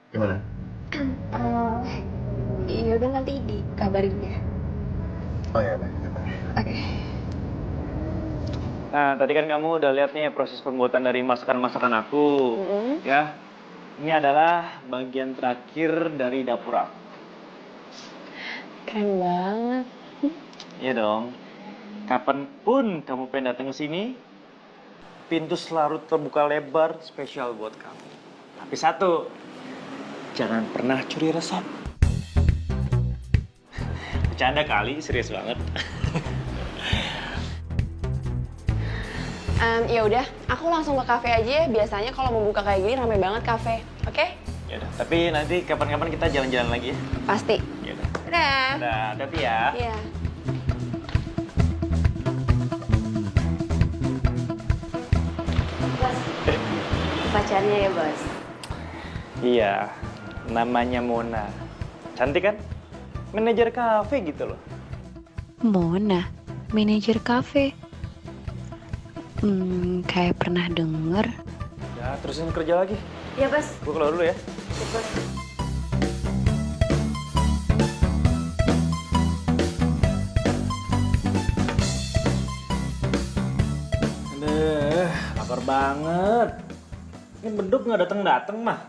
Gimana? Iya udah nanti dikabarin ya. Oh ya, baik. Oke. Nah, tadi kan kamu udah lihat nih proses pembuatan dari masakan-masakan aku. Ya, ini adalah bagian terakhir dari dapur aku. Keren banget. Iya dong. Kapanpun kamu pengen datang ke sini, pintu selalu terbuka lebar spesial buat kamu. Tapi satu, jangan pernah curi resep. Bercanda kali, serius banget. Ya udah, aku langsung ke kafe aja ya. Biasanya kalau mau buka kayak gini rame banget kafe. Oke? Ya udah, tapi nanti kapan-kapan kita jalan-jalan lagi ya. Pasti. Ya udah. Dadah. Dadah, hati-hati ya. Iya. Pacarnya ya, Bos? Iya, namanya Mona. Cantik kan? Manajer kafe gitu loh. Mona, manajer kafe. Kayak pernah denger. Ya, terusin kerja lagi. Iya, Bos. Gue keluar dulu ya. Iya, Bos. Aduh, lapar banget. Ini beduk nggak datang-datang mah.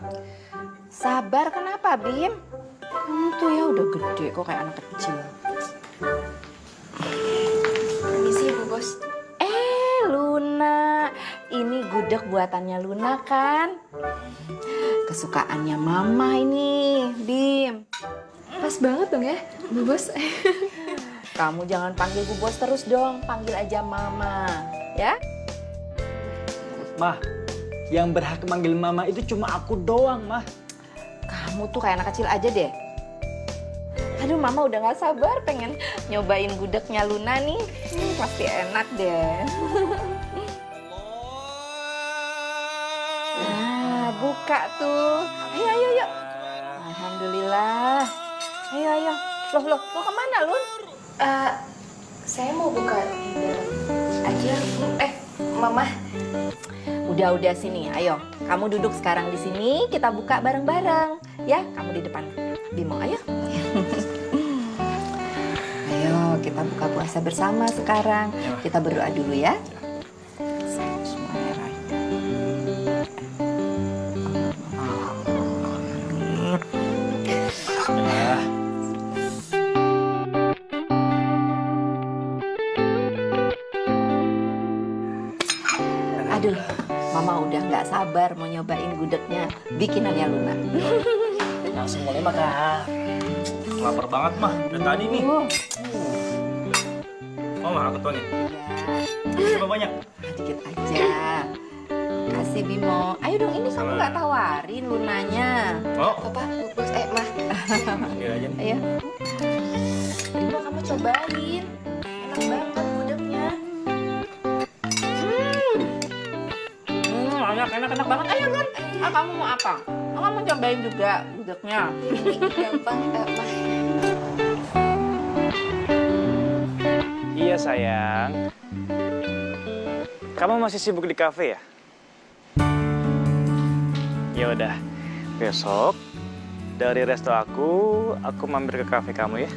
Sabar kenapa, Bim? Kamu tuh ya udah gede kok kayak anak kecil. Permisi, Bu Bos. Luna, ini gudeg buatannya Luna kan? Kesukaannya Mama ini, Bim. Pas banget dong ya, Bu Bos. Kamu jangan panggil Bu Bos terus dong, panggil aja Mama, ya? Mah, yang berhak manggil Mama itu cuma aku doang, Mah. Kamu tuh kayak anak kecil aja deh. Aduh, Mama udah gak sabar pengen nyobain gudegnya Luna nih. Pasti enak deh. Nah, buka tuh. Ayo, ayo, yuk. Alhamdulillah. Ayo, ayo. Loh, kemana, Lun? Saya mau buka di dalam aja. Mama. Udah sini. Ayo, kamu duduk sekarang di sini. Kita buka bareng-bareng. Ya, kamu di depan Bimo. Ayo. Ayo, kita buka puasa bersama sekarang. Kita berdoa dulu ya. Aduh, Mama udah nggak sabar mau nyobain gudegnya bikinannya Luna. Langsung mulai makan. Lapar banget, Mah. Udah tadi nih. Mama, aku tuangin. Coba banyak. Dikit aja. Kasih kasih Bimo. Ayo dong, ini kamu nggak tawarin lunanya. Oh. Papa, bos, mah. Ambil aja nih. Ayo. Bimo, kamu cobain. Enak banget gudegnya. Enak banget. Ayo, Lun. Kamu mau apa? Kamu mau cobain juga gudegnya? Gampang, mah. Iya sayang. Kamu masih sibuk di kafe ya? Ya udah, besok dari resto aku mampir ke kafe kamu ya.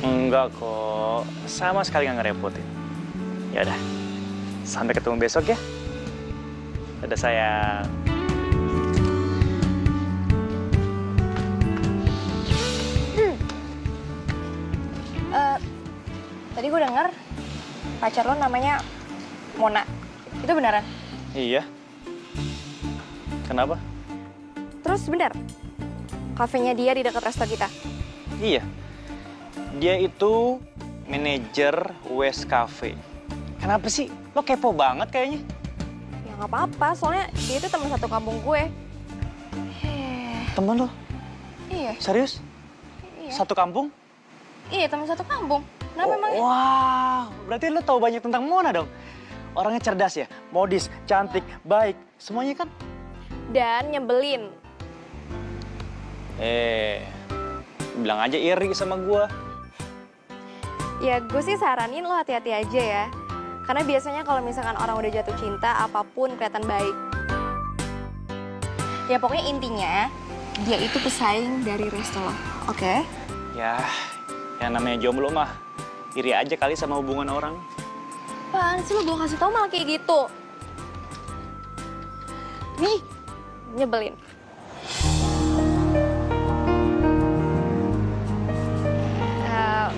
Enggak kok, sama sekali nggak ngerepotin. Ya udah, sampai ketemu besok ya. Dadah sayang. Tadi gue denger pacar lo namanya Mona. Itu beneran? Iya. Kenapa? Terus bener? Kafenya dia di dekat resto kita? Iya. Dia itu manajer West Cafe. Kenapa sih? Lo kepo banget kayaknya. Ya nggak apa-apa, soalnya dia itu teman satu kampung gue. Temen lo? Iya. Serius? Iya. Satu kampung? Iya, teman satu kampung. Kenapa emangnya? Wah, berarti lo tahu banyak tentang Mona dong. Orangnya cerdas ya, modis, cantik, baik, semuanya kan? Dan nyebelin. Bilang aja iri sama gua. Ya gue sih saranin lo hati-hati aja ya. Karena biasanya kalau misalkan orang udah jatuh cinta, apapun kelihatan baik. Ya pokoknya intinya, dia itu pesaing dari resto lo, oke? Ya, yang namanya jomblo mah iri aja kali sama hubungan orang. Apaan sih lo gue kasih tau malah kayak gitu? Nih, nyebelin.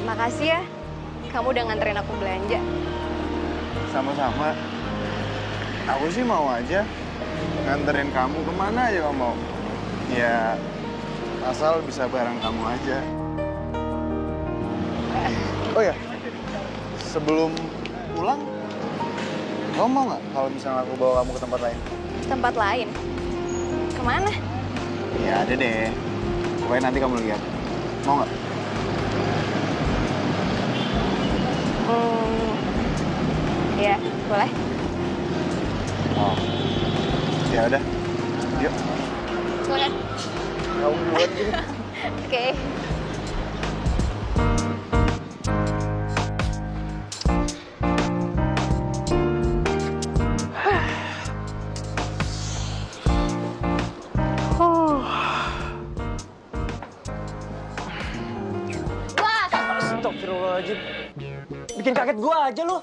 Makasih ya, kamu udah nganterin aku belanja. Sama-sama. Aku sih mau aja nganterin kamu kemana aja kamu mau. Ya, asal bisa bareng kamu aja. Oh ya, sebelum pulang, kamu mau nggak kalau misalnya aku bawa kamu ke tempat lain? Tempat lain? Kemana? Ya ada deh. Pokoknya nanti kamu lihat. Mau nggak? Ya, boleh. Oh. Ya udah. Yuk. Boleh. Kamu buat gitu. Oke. Astagfirullahaladzim. Bikin kaget gua aja lo.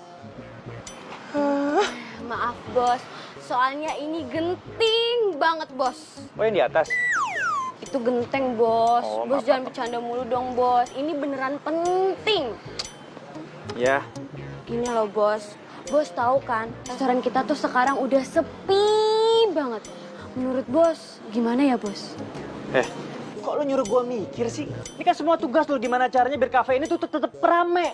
Maaf bos, soalnya ini genting banget bos. Oh yang di atas? Itu genteng bos. Oh, Bos maaf, jangan maaf. bercanda mulu dong bos. Ini beneran penting. Ya. Gini loh bos. Bos tahu kan, restoran kita tuh sekarang udah sepi banget. Menurut bos, gimana ya bos? Kok lo nyuruh gua mikir sih? Ini kan semua tugas lo gimana caranya biar kafe ini tuh tetap rame.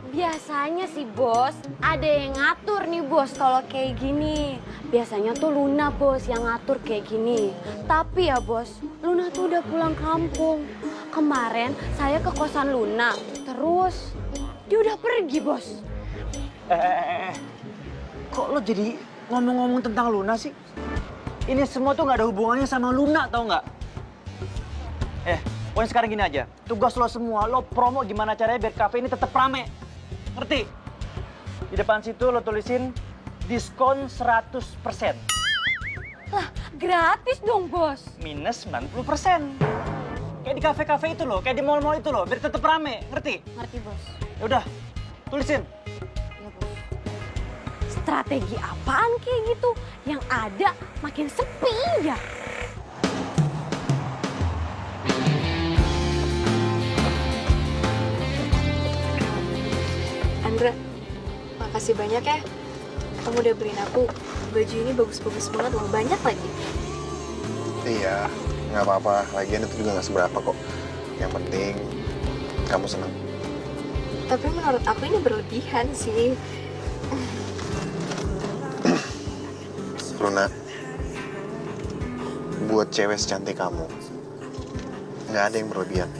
Biasanya sih bos, ada yang ngatur nih bos kalau kayak gini. Biasanya tuh Luna bos yang ngatur kayak gini. Tapi ya bos, Luna tuh udah pulang kampung. Kemarin saya ke kosan Luna, terus dia udah pergi bos. Kok lo jadi ngomong-ngomong tentang Luna sih? Ini semua tuh nggak ada hubungannya sama Luna, tau nggak? Pokoknya sekarang gini aja. Tugas lo semua, lo promo gimana caranya biar kafe ini tetap rame. Ngerti? Di depan situ lo tulisin diskon 100%. Lah, gratis dong bos. Minus 90%. Kayak di kafe-kafe itu loh, kayak di mall-mall itu loh, biar tetap rame. Ngerti? Ngerti bos. Ya udah, tulisin. Ya bos. Strategi apaan kayak gitu? Yang ada makin sepi ya. Andra, makasih banyak ya. Kamu udah beliin aku baju ini bagus-bagus banget loh, banyak lagi. Iya, nggak apa-apa. Lagian itu juga nggak seberapa kok. Yang penting kamu senang. Tapi menurut aku ini berlebihan sih. Luna, buat cewek secantik kamu, nggak ada yang berlebihan.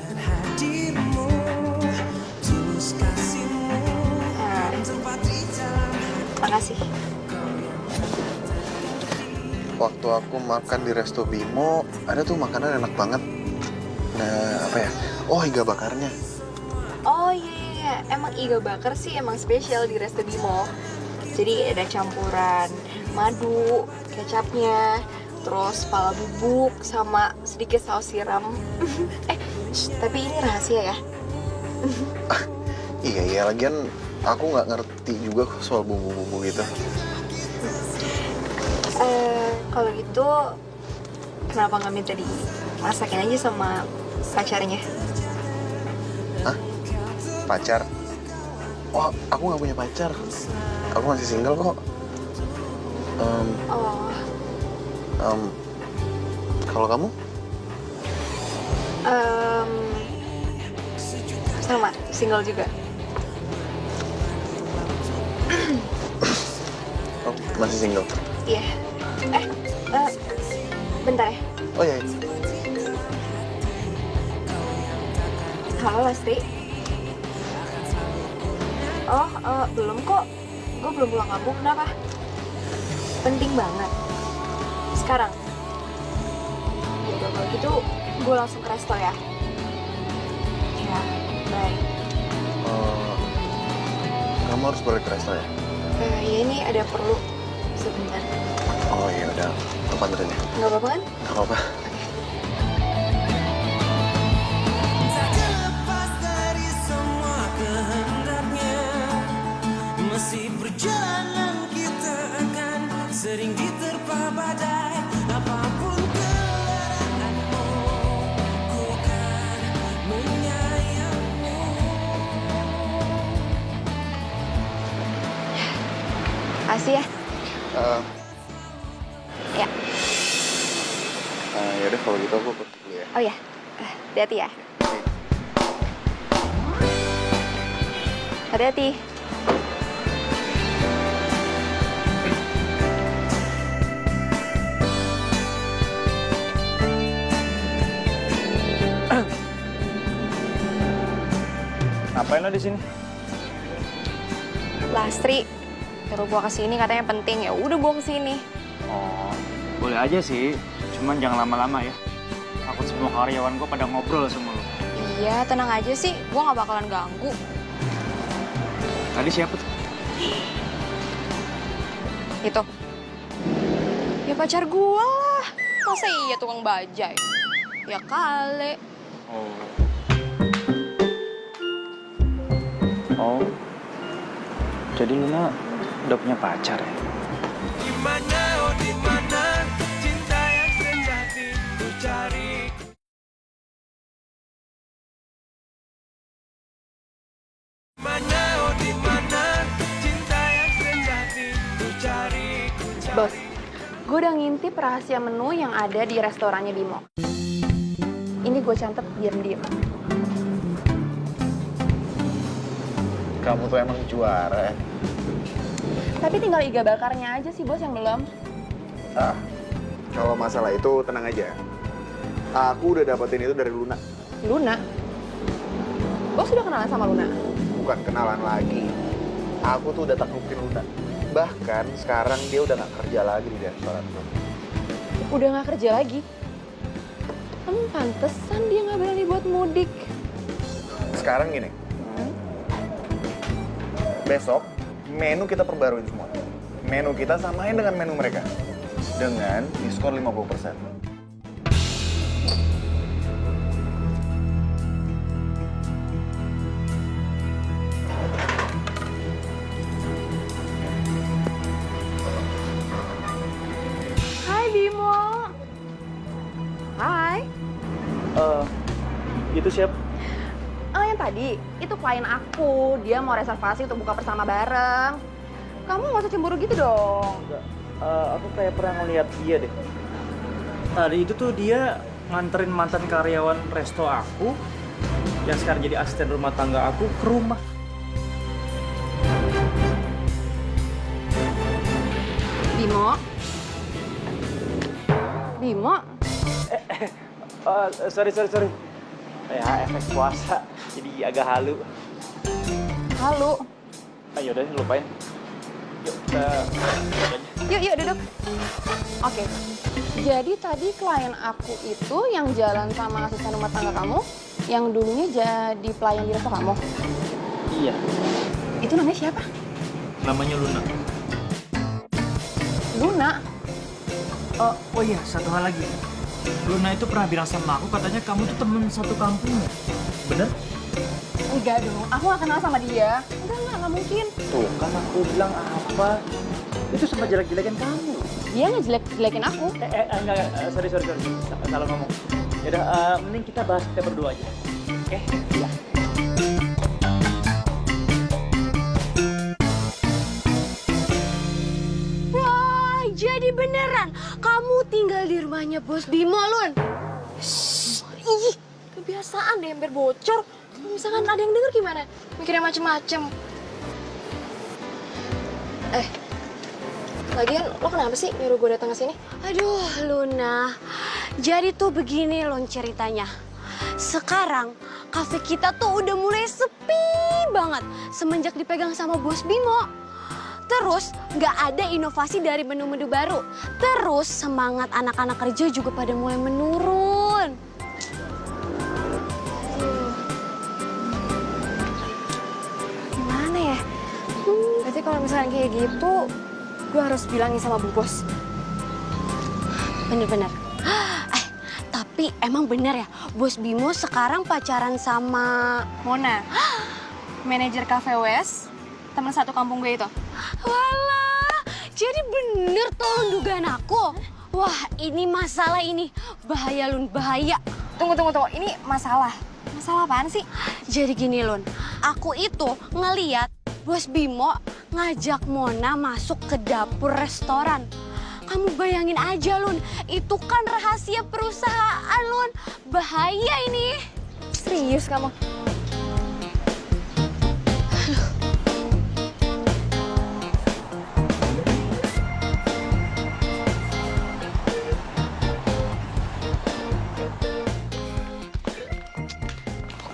Makasih. Waktu aku makan di Resto Bimo, ada tuh makanan enak banget. Nah, apa ya? Oh, iga bakarnya. Oh iya, emang iga bakar sih emang spesial di Resto Bimo. Jadi ada campuran madu, kecapnya, terus pala bubuk, sama sedikit saus siram. Tapi ini rahasia ya. Iya, lagian aku nggak ngerti juga soal bumbu-bumbu gitu. Kalau gitu, kenapa nggak minta dimasakin aja sama pacarnya? Hah? Pacar? Oh, aku nggak punya pacar. Aku masih single kok. Kalau kamu? Sama, single juga. Oh, masih single? Iya. Bentar ya. Oh iya. Halo Lastri. Oh, belum kok. Gue belum pulang kampung. Kenapa? Penting banget. Sekarang. Ya udah kalau gitu, gue langsung ke resto ya. Ya, baik. Kamu harus balik ke resto ya? Ya ini ada perlu sebentar. Oh iya udah, aku anterin ya. Nggak apa-apa kan? Nggak apa-apa. Masih perjalanan kita akan sering diterpa badai. Apapun kelelahanmu, ku akan menyayangmu. Kasih ya. Ya. Yaudah kalau gitu aku pergi dulu ya. Oh ya. Hati-hati ya. Hati-hati. Ngapain lo di sini? Lastri, nyuruh gua kesini katanya penting, ya udah gua kesini. Oh, boleh aja sih. Cuman jangan lama-lama ya. Takut semua karyawan gue pada ngobrol sama lo. Iya, tenang aja sih, gua nggak bakalan ganggu. Tadi siapa tuh? Itu. Ya pacar gua lah. Masa iya tukang bajai? Ya kali. Oh. Jadi Luna udah punya pacar ya? Dimana, oh dimana cinta yang sejati ku cari. Dimana, oh dimana cinta yang sejati ku cari. Bos, gue udah ngintip rahasia menu yang ada di restorannya Bimo. Ini gue catet diam-diam. Kamu tuh emang juara ya. Tapi tinggal iga bakarnya aja sih bos yang belum. Kalau masalah itu tenang aja. Aku udah dapetin itu dari Luna. Luna? Bos udah kenalan sama Luna? Bukan kenalan lagi. Aku tuh udah taklukin Luna. Bahkan sekarang dia udah nggak kerja lagi di restoran gue. Udah nggak kerja lagi? Pantesan dia nggak berani buat mudik. Sekarang gini. Besok menu kita perbaruin semua. Menu kita samain dengan menu mereka. Dengan diskon 50%. Hai Bimo. Hai. Itu siapa? Yang tadi, itu klien aku. Dia mau reservasi untuk buka bersama bareng. Kamu nggak usah cemburu gitu dong. Aku kayak pernah ngeliat dia deh. Tadi itu tuh dia nganterin mantan karyawan resto aku yang sekarang jadi asisten rumah tangga aku ke rumah. Bimo, Bimo. Sorry. Ya, efek puasa. Jadi agak halu. Halu. Ayo udah lupain. Yuk, Yuk, duduk. Oke. Jadi tadi klien aku itu yang jalan sama asisten rumah tangga kamu, yang dulunya jadi pelayan di resto kamu. Iya. Itu namanya siapa? Namanya Luna. Luna. Oh iya, satu hal lagi. Luna itu pernah bilang sama aku katanya kamu tuh temen satu kampung. Bener? Enggak dong, aku gak kenal sama dia. Enggak mungkin. Tuh kan aku bilang apa? Itu sama jelek-jelekin kamu. Dia ngejelek-jelekin aku. Enggak. Sorry. Salah ngomong. Yaudah, mending kita bahas kita berdua aja. Oke? Iya. Wah, jadi beneran kamu tinggal di rumahnya Bos Bimo, Lun. Ih, kebiasaan deh hampir bocor. Kalau misalkan ada yang denger gimana? Mikirnya macem-macem. Lagian lo kenapa sih nyuruh gue datang ke sini? Aduh, Luna. Jadi tuh begini Lun ceritanya. Sekarang kafe kita tuh udah mulai sepi banget semenjak dipegang sama Bos Bimo. Terus nggak ada inovasi dari menu-menu baru. Terus semangat anak-anak kerja juga pada mulai menurun. Gimana ya? Berarti kalau misalnya kayak gitu, gue harus bilangin sama Bu Bos. Bener-bener. Tapi emang bener ya, Bos Bimo sekarang pacaran sama Mona, manajer Cafe West, teman satu kampung gue itu. Walah, jadi bener tuh dugaan aku. Wah, ini masalah ini. Bahaya, Lun, bahaya. Tunggu. Ini masalah. Masalah apaan sih? Jadi gini, Lun. Aku itu ngeliat Bos Bimo ngajak Mona masuk ke dapur restoran. Kamu bayangin aja, Lun. Itu kan rahasia perusahaan, Lun. Bahaya ini. Serius kamu?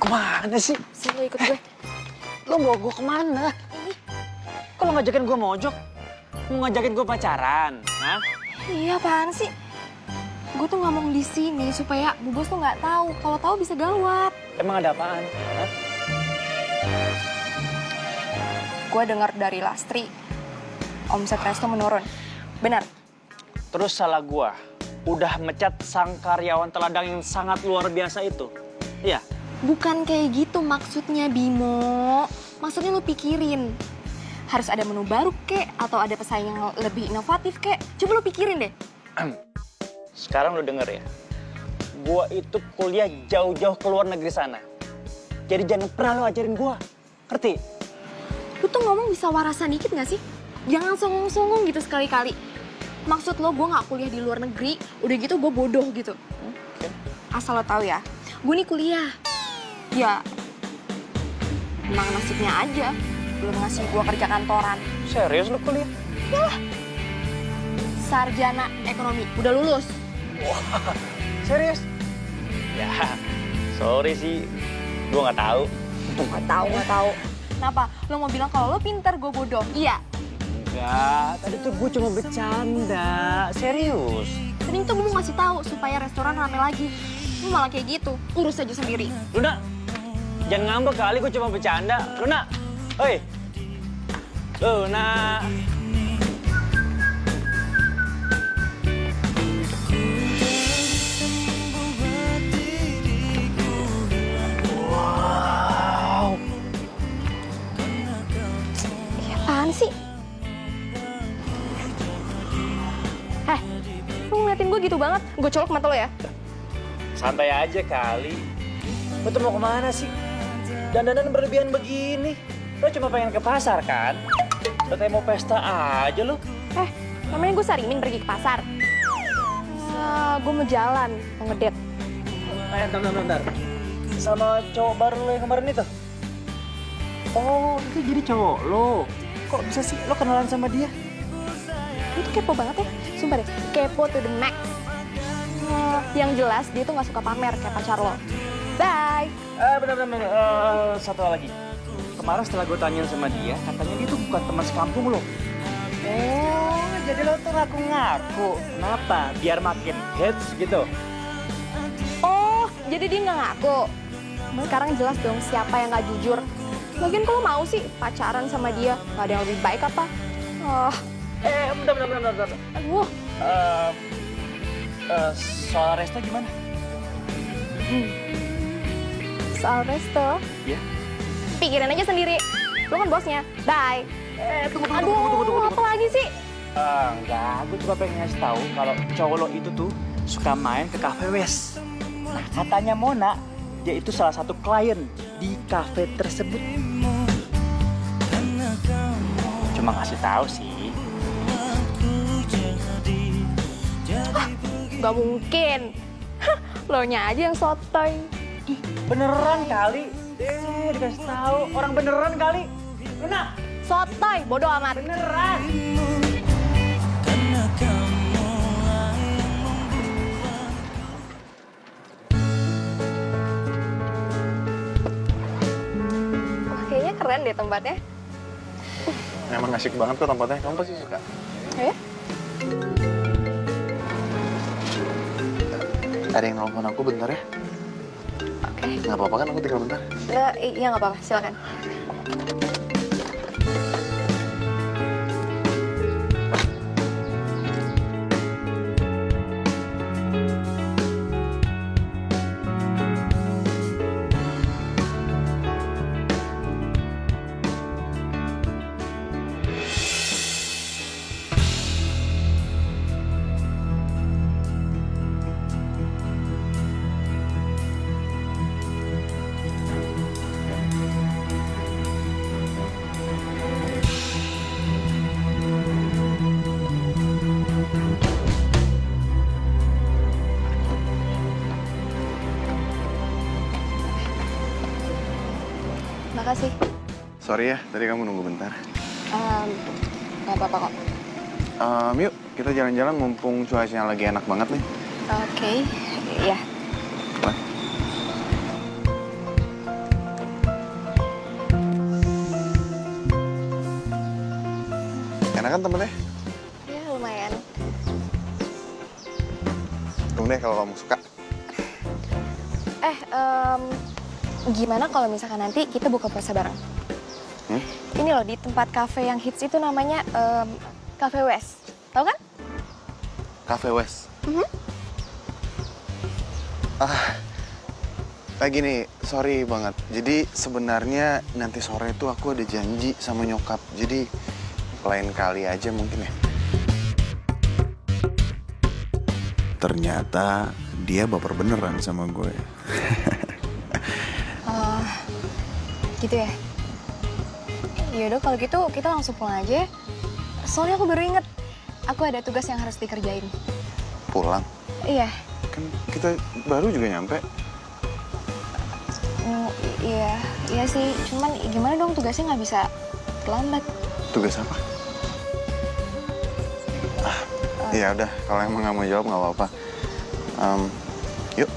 Kemana sih? Sini ikut gue. Lo bawa gue kemana? Kok lo ngajakin gue mojok? Mau ngajakin gue pacaran? Hah? Iya, apaan sih? Gue tuh ngomong di sini supaya Bu Bos tuh nggak tahu. Kalau tahu bisa gawat. Emang ada apaan? Hah? Gue dengar dari Lastri, omset resto menurun. Benar? Terus salah gue udah mecat sang karyawan teladan yang sangat luar biasa itu. Iya? Bukan kayak gitu maksudnya, Bimo. Maksudnya lo pikirin. Harus ada menu baru kek, atau ada pesaing yang lebih inovatif kek. Coba lo pikirin deh. Sekarang lo denger ya. Gua itu kuliah jauh-jauh ke luar negeri sana. Jadi jangan pernah lo ajarin gua. Ngerti? Lo tuh ngomong bisa warasan dikit gak sih? Jangan songong-songong gitu sekali-kali. Maksud lo gue gak kuliah di luar negeri, udah gitu gue bodoh gitu. Okay. Asal lo tahu ya, gue nih kuliah. Ya, emang nasibnya aja belum ngasih gue kerja kantoran. Serius lo kuliah? Yalah, sarjana ekonomi, udah lulus. Wah, serius? Ya, sorry sih, gue nggak tahu. Nggak tahu. Kenapa? Lo mau bilang kalau lo pintar, gue bodoh? Iya. Enggak, tadi tuh gue cuma bercanda. Serius. Tadi tuh gue mau ngasih tahu supaya restoran rame lagi. Lo malah kayak gitu, urus aja sendiri. Luna, jangan ngambek kali, gue cuma bercanda. Luna, oi. Luna. Wow. Apaan sih? Lu ngeliatin gue gitu banget? Gue colok mata lo ya? Santai aja kali. Lo tuh mau kemana sih? Dandanan berlebihan begini. Lo cuma pengen ke pasar kan? Lo kayak mau pesta aja lo. Namanya gue Sarimin pergi ke pasar. Gue mau jalan, mau ngedate. Bentar. Sama cowok baru lo yang kemarin itu? Oh, itu jadi cowok lo. Kok bisa sih lo kenalan sama dia? Lu tuh kepo banget ya, sumpah deh. Kepo to the max. Yang jelas dia tuh nggak suka pamer kayak pacar lo. Bye. Bener-bener. Satu hal lagi. Kemarin setelah gue tanyain sama dia, katanya dia tuh bukan teman sekampung lo. Oh, jadi lo tuh ngaku-ngaku. Kenapa? Biar makin hits gitu. Oh, jadi dia nggak ngaku. Sekarang jelas dong siapa yang nggak jujur. Lagian kalau mau sih pacaran sama dia, nggak ada yang lebih baik apa? Oh. Bentar. Aduh. Soal Resta gimana? Soal resto, Iya. pikirin aja sendiri. Lo kan bosnya. Bye. Tunggu. Apa lagi sih? Enggak, gue cuma pengen ngasih tahu kalau cowok lo itu tuh suka main ke Cafe West. Nah, katanya Mona, dia itu salah satu klien di kafe tersebut. Cuma ngasih tahu sih. Gak mungkin. Lo nya aja yang sotoy. Beneran kali? Dikasih tahu orang beneran kali. Luna, Sotoy, bodoh amat. beneran. Wah, kayaknya keren deh tempatnya. Emang asik banget tuh tempatnya, kamu pasti suka. Ya? Ada yang nelfon aku bentar ya? Oke. Nggak apa-apa kan aku tinggal bentar? Iya nggak apa-apa, silakan. Makasih. Sorry ya, tadi kamu nunggu bentar. Nggak apa-apa kok. Yuk, kita jalan-jalan mumpung cuacanya lagi enak banget nih. Oke, ya. Wah. Enak kan tempatnya? Ya lumayan. Tunggu deh kalau kamu suka. Gimana kalau misalkan nanti kita buka puasa bareng? Ini loh di tempat kafe yang hits itu namanya Cafe West. Tahu kan? Cafe West. Gini, sorry banget. Jadi sebenarnya nanti sore itu aku ada janji sama nyokap. Jadi lain kali aja mungkin ya. Ternyata dia baper beneran sama gue. Gitu ya? Yaudah kalau gitu kita langsung pulang aja ya. Soalnya aku baru inget, aku ada tugas yang harus dikerjain. Pulang? Iya. Kan kita baru juga nyampe. Iya sih. Cuman gimana dong tugasnya nggak bisa terlambat. Tugas apa? Ya udah, kalau emang nggak mau jawab nggak apa-apa. Yuk.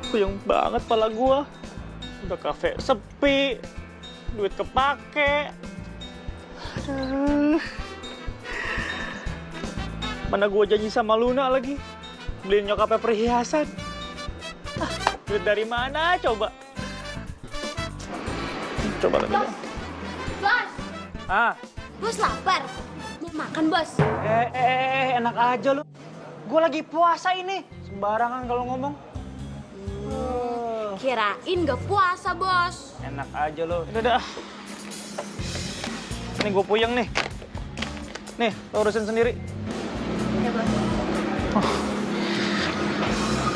Puyeng banget pala gua. Udah kafe sepi, duit kepake. Aduh. Mana gua janji sama Luna lagi, beliin nyokapnya perhiasan. Duit dari mana coba? Coba lagi dong. Bos, Bos lapar. Mau makan, Bos? Enak aja lu. Gua lagi puasa ini. Sembarangan kalau ngomong. Kirain gak puasa, Bos. Enak aja lo. Udah. Nih gue puyeng nih. Nih, lo urusin sendiri. Ya, Bos.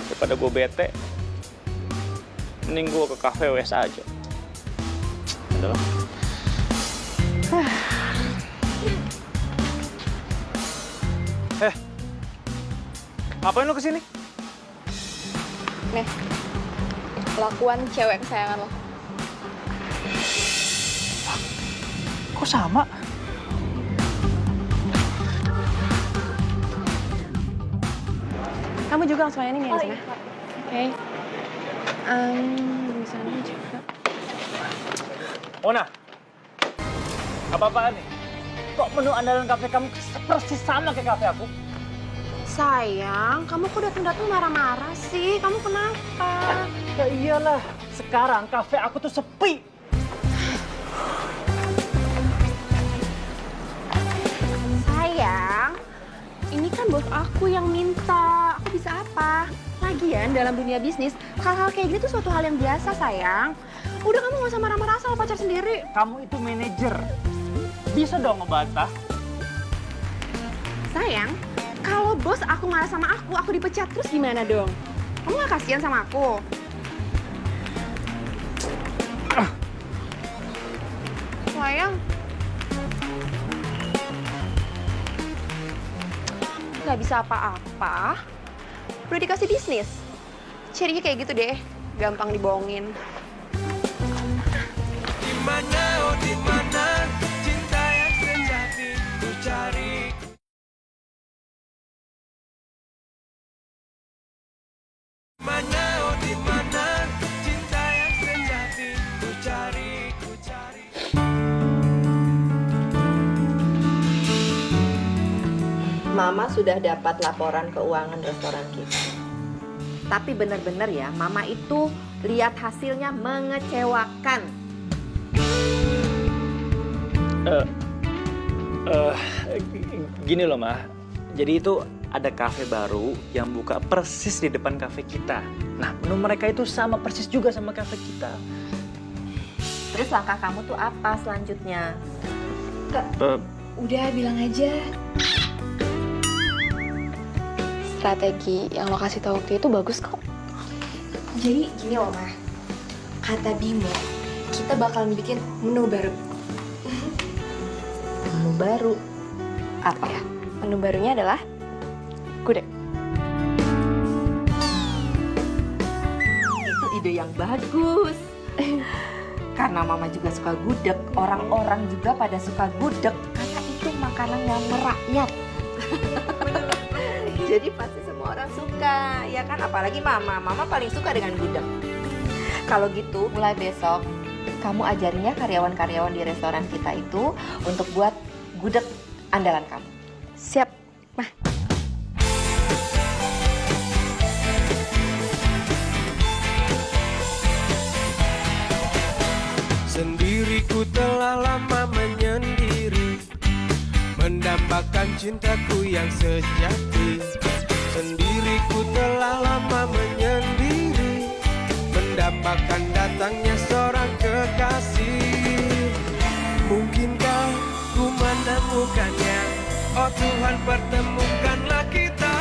Daripada gue bete, mending gue ke Cafe West aja. Udah lah. Ngapain lo kesini? Nih, kelakuan cewek kesayangan lo. Kok sama? Kamu juga langsung aja nih, ya, Oke. Di sana juga. Mona, apa-apaan nih? Kok menu andalan kafe kamu persis sama kayak kafe aku? Sayang, kamu kok datang-datang marah-marah sih? Kamu kenapa? Ya iyalah, sekarang kafe aku tuh sepi. Sayang, ini kan bos aku yang minta. Aku bisa apa? Lagian dalam dunia bisnis, hal-hal kayak gini tuh suatu hal yang biasa, sayang. Udah kamu gak usah marah-marah sama pacar sendiri. Kamu itu manajer. Bisa dong ngebantah. Sayang, kalau bos aku marah sama aku dipecat terus gimana dong? Kamu gak kasihan sama aku? Sayang. Gak bisa apa-apa. Udah dikasih bisnis. Cirinya kayak gitu deh, gampang dibohongin. Dimana, oh dimana cinta yang sejati ku cari. Dimana, oh dimana cinta yang sejati ku cari, ku cari. Mama sudah dapat laporan keuangan restoran kita. Tapi benar-benar ya, Mama itu lihat hasilnya mengecewakan. Gini loh, Mah. Jadi itu ada kafe baru yang buka persis di depan kafe kita. Nah, menu mereka itu sama persis juga sama kafe kita. Terus langkah kamu tuh apa selanjutnya? Udah, bilang aja. Strategi yang lo kasih tau waktu itu bagus kok. Jadi gini loh, Mah. Kata Bimo, kita bakalan bikin menu baru. Menu baru? Apa ya? Menu barunya adalah gudeg. Itu ide yang bagus. Karena Mama juga suka gudeg, orang-orang juga pada suka gudeg. Karena itu makanan yang merakyat. Jadi pasti semua orang suka, ya kan? Apalagi Mama paling suka dengan gudeg. Kalau gitu, mulai besok kamu ajarinya karyawan-karyawan di restoran kita itu untuk buat gudeg andalan kamu. Siap, Mah. Sendiriku telah lama menyendiri, mendambakan cintaku yang sejati. Sendiriku telah lama menyendiri, mendambakan datangnya seorang kekasih. Mungkinkah ku menemukannya? Oh Tuhan, pertemukanlah kita.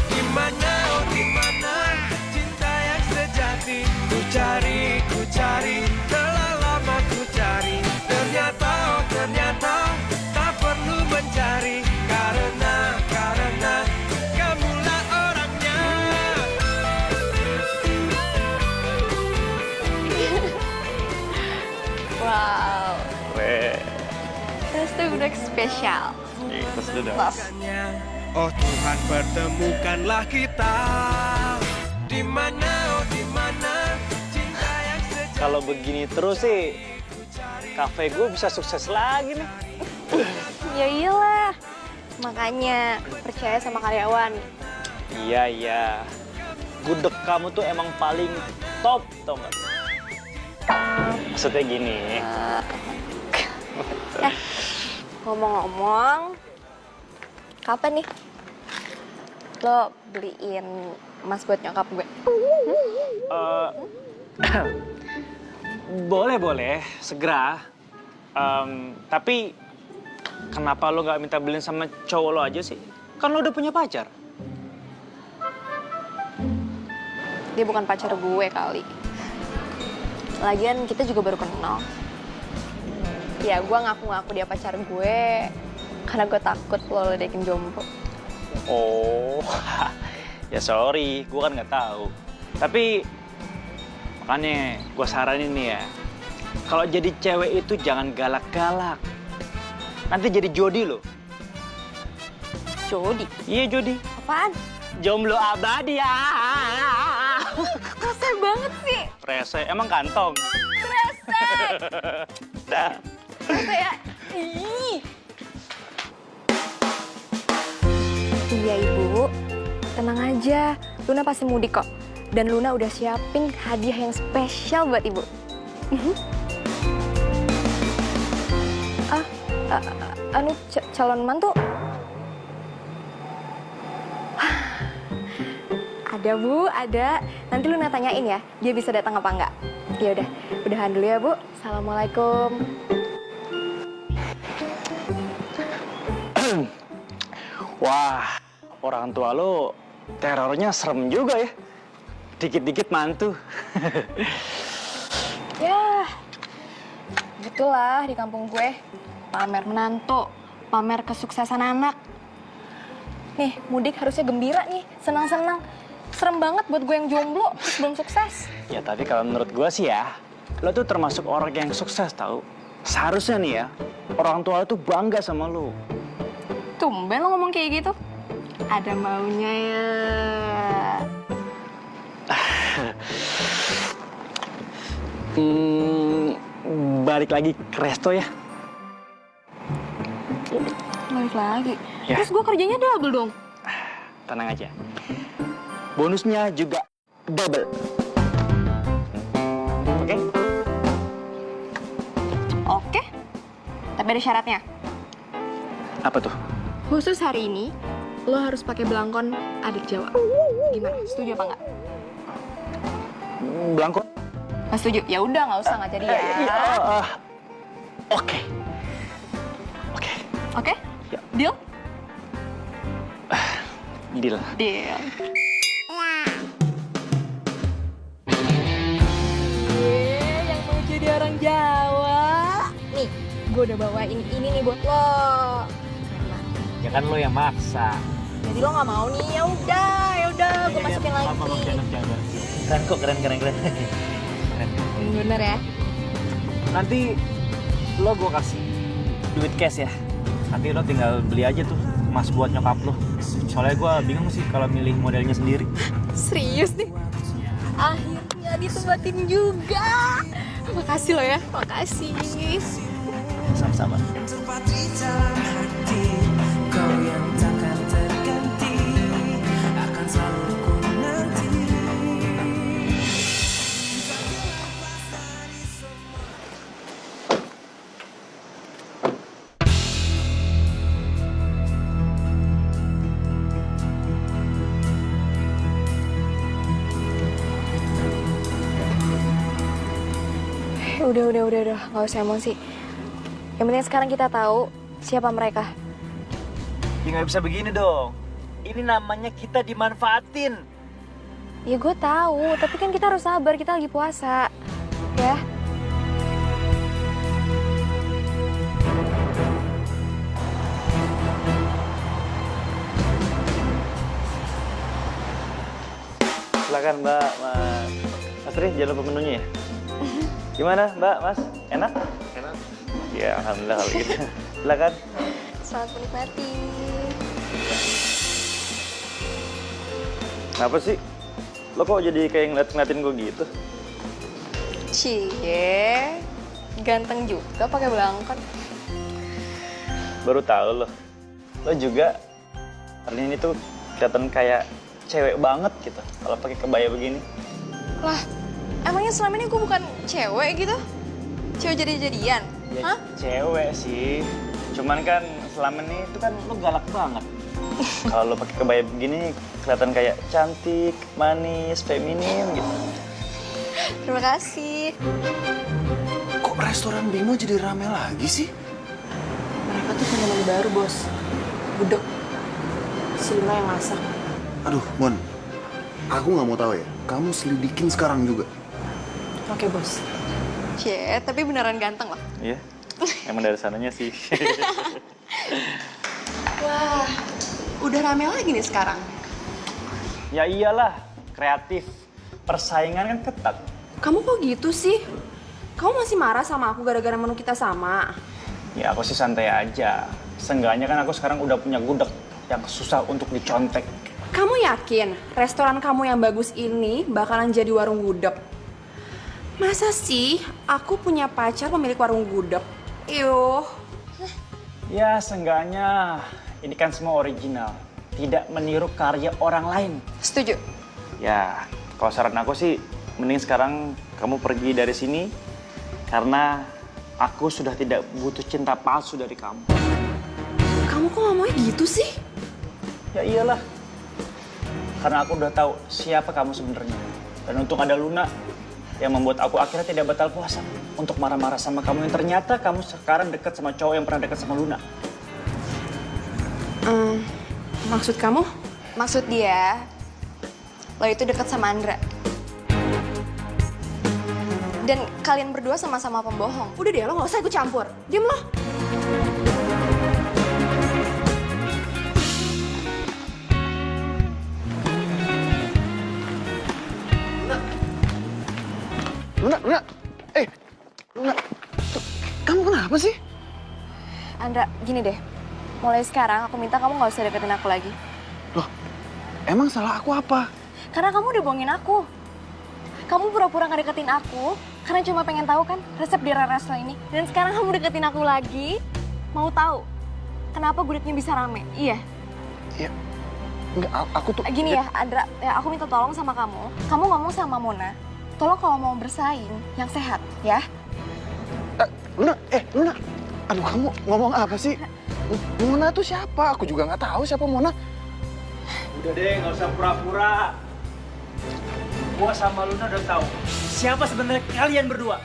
Dimana, oh dimana cinta yang sejati? Ku cari, telah lama ku cari. Ternyata, oh ternyata tak perlu mencari. Karena kamulah orangnya. Wow, Weh, resto gudeg spesial. terus dulu. Oh Tuhan, pertemukanlah kita. Dimana, oh dimana cinta yang sejati. Kalau begini terus sih, kafe gue bisa sukses lagi nih. Ya iyalah, makanya percaya sama karyawan. Iya. Gudeg kamu tuh emang paling top, tau gak? Maksudnya gini. Ngomong-ngomong, kapan nih lo beliin emas buat nyokap gue? Boleh, segera. Tapi kenapa lo nggak minta beliin sama cowok lo aja sih? Kan lo udah punya pacar. Dia bukan pacar gue kali. Lagian kita juga baru kenal. Ya gue ngaku-ngaku dia pacar gue karena gue takut lo ledekin jomblo. Oh, ya sorry, gue kan nggak tahu. Tapi makanya gue saranin nih ya, kalau jadi cewek itu jangan galak-galak. Nanti jadi jodi loh. Jodi? Iya jodi. Apaan? Jomblo abadi ya. Rese banget sih. Rese, emang kantong. Rese. Dah. Rese ya. Ih. Iya Ibu, tenang aja. Luna pasti mudik kok. Dan Luna udah siapin hadiah yang spesial buat Ibu. Calon mantu? Ada Bu, ada. Nanti Luna tanyain ya, dia bisa datang apa enggak. Ya udah, udahan dulu ya Bu. Assalamualaikum. Wah, orang tua lo terornya serem juga ya. Dikit-dikit mantu. Ya, gitulah di kampung gue. Pamer menantu, pamer kesuksesan anak. Nih, mudik harusnya gembira nih, senang-senang. Serem banget buat gue yang jomblo, terus belum sukses. Ya tapi kalau menurut gue sih ya, lo tuh termasuk orang yang sukses tahu. Seharusnya nih ya, orang tua lo tuh bangga sama lo. Tumben lo ngomong kayak gitu. Ada maunya ya. Balik lagi ke resto ya. Balik lagi. Ya. Terus gue kerjanya double dong. Tenang aja. Bonusnya juga double. Oke? Oke. Tapi ada syaratnya. Apa tuh? Khusus hari ini, lo harus pakai belangkon adik Jawa. Gimana? Setuju apa enggak? Belangkon? Nggak setuju? Ya udah, nggak usah, nggak jadi ya. Oke. Oke? Ya. Deal? Deal. Deal. Yang mau jadi orang Jawa. Nih, gue udah bawain ini nih buat lo. Ya kan lo yang maksa. Jadi lo nggak mau nih? Ya udah, gue masukin lagi. Keren kok, keren. Bener ya? Nanti lo gue kasih duit cash ya. Nanti lo tinggal beli aja tuh emas buat nyokap lo. Soalnya gue bingung sih kalau milih modelnya sendiri. Serius nih? Akhirnya ditempatin juga. Makasih lo ya, makasih. Sama-sama. Tempat di dalam hati, kau yang takkan terganti, akan selalu ku nanti. Udah, nggak usah emosi. Yang penting sekarang kita tahu siapa mereka. Ya nggak bisa begini dong. Ini namanya kita dimanfaatin. Ya gue tahu, tapi kan kita harus sabar, kita lagi puasa. Ya. Silakan Mbak, Mas Tri, jangan lupa menunya ya. Gimana Mbak, Mas? Enak? Enak. Ya, alhamdulillah kalau gitu. Silakan. Selamat menikmati. Kenapa sih? Lo kok jadi kayak ngeliatin gue gitu? Cie, ganteng juga pakai belangkon. Baru tahu lo. Lo juga hari ini tuh kelihatan kayak cewek banget gitu kalau pakai kebaya begini. Lah, emangnya selama ini gue bukan cewek gitu? Cewek jadi-jadian? Ya, Hah? cewek sih. Cuman kan selama ini itu kan lo galak banget. Kalau lo pakai kebaya begini kelihatan kayak cantik, manis, feminin gitu. Terima kasih. Kok restoran Bimo jadi rame lagi sih? Mereka tuh punya menu baru, Bos. Gudeg. Si Luna yang masak. Aduh, Mon. Aku nggak mau tahu ya. Kamu selidikin sekarang juga. Oke, Bos. Cie, tapi beneran ganteng loh. Iya, emang dari sananya sih. Wah, udah rame lagi nih sekarang. Ya iyalah, kreatif. Persaingan kan ketat. Kamu kok gitu sih? Kamu masih marah sama aku gara-gara menu kita sama? Ya aku sih santai aja. Seenggaknya kan aku sekarang udah punya gudeg yang susah untuk dicontek. Kamu yakin restoran kamu yang bagus ini bakalan jadi warung gudeg? Masa sih aku punya pacar pemilik warung gudeg? Yuh. Ya seenggaknya ini kan semua original. Tidak meniru karya orang lain. Setuju. Ya kalau saran aku sih mending sekarang kamu pergi dari sini. Karena aku sudah tidak butuh cinta palsu dari kamu. Kamu kok ngomongnya gitu sih? Ya iyalah. Karena aku udah tahu siapa kamu sebenarnya. Dan untung ada Luna yang membuat aku akhirnya tidak batal puasa untuk marah-marah sama kamu yang ternyata kamu sekarang dekat sama cowok yang pernah dekat sama Luna. Maksud kamu? Maksud dia, lo itu deket sama Andra. Dan kalian berdua sama-sama pembohong. Udah deh, lo gak usah ikut campur. Diam lo. Luna, Luna, kamu kenapa sih? Andra, gini deh. Mulai sekarang aku minta kamu gak usah deketin aku lagi. Loh, emang salah aku apa? Karena kamu udah bohongin aku. Kamu pura-pura gak deketin aku karena cuma pengen tahu kan resep di resto ini. Dan sekarang kamu deketin aku lagi, mau tahu kenapa gudegnya bisa rame? Iya. Iya. Enggak, aku tuh... Gini ya, Andra, ya aku minta tolong sama kamu. Kamu ngomong sama Mona, tolong kalau mau bersaing yang sehat, ya. Luna, Luna. Aduh, kamu ngomong apa sih? Mona tuh siapa? Aku juga nggak tahu siapa Mona. Udah deh, nggak usah pura-pura. Gua sama Luna udah tahu siapa sebenarnya kalian berdua.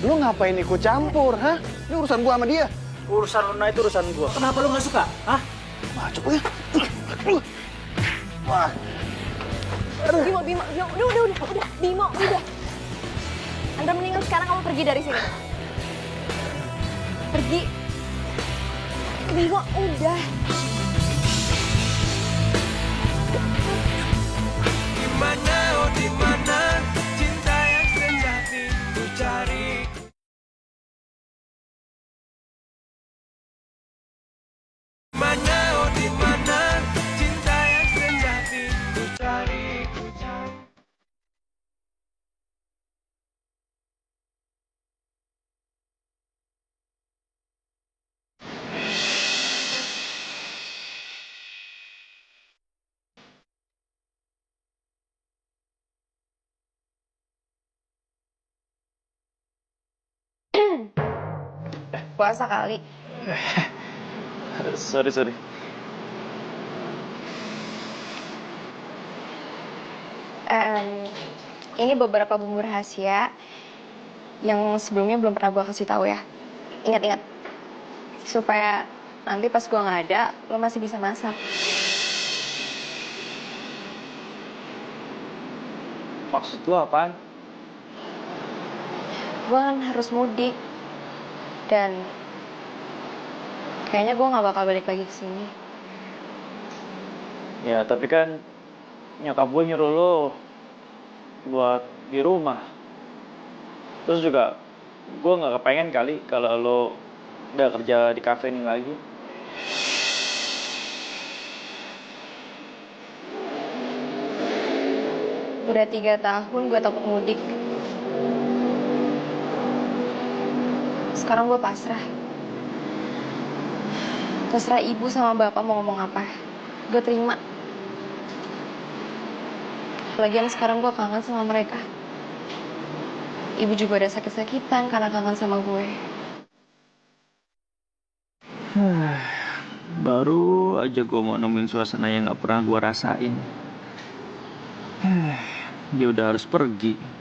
Lu ngapain ikut campur, hah? Ini urusan gua sama dia. Urusan Luna itu urusan gua. Kenapa lu nggak suka? Hah? Wah, coba ya. Wah. Bimo, udah, Bimo, udah. Andra mendingan sekarang kamu pergi dari sini. Pergi. Bimo, udah. Dimana, oh dimana cinta yang sejati ku cari. Dimana, oh dimana cinta yang sejati ku cari, ku cari. Puasa kali. Sorry. Ini beberapa bumbu rahasia yang sebelumnya belum pernah gue kasih tahu ya. Ingat-ingat. Supaya nanti pas gue nggak ada, lo masih bisa masak. Maksud lu apaan? Gue kan harus mudik. Dan kayaknya gue nggak bakal balik lagi ke sini. Ya tapi kan nyokap gue nyuruh lo buat di rumah. Terus juga gue nggak kepengen kali kalau lo udah kerja di kafe ini lagi. Udah 3 tahun gue takut mudik. Sekarang gue pasrah. Terserah ibu sama bapak mau ngomong apa. Gue terima. Lagian sekarang gue kangen sama mereka. Ibu juga udah sakit-sakitan karena kangen sama gue. Baru aja gue mau nemuin suasana yang gak pernah gue rasain. Dia udah harus pergi.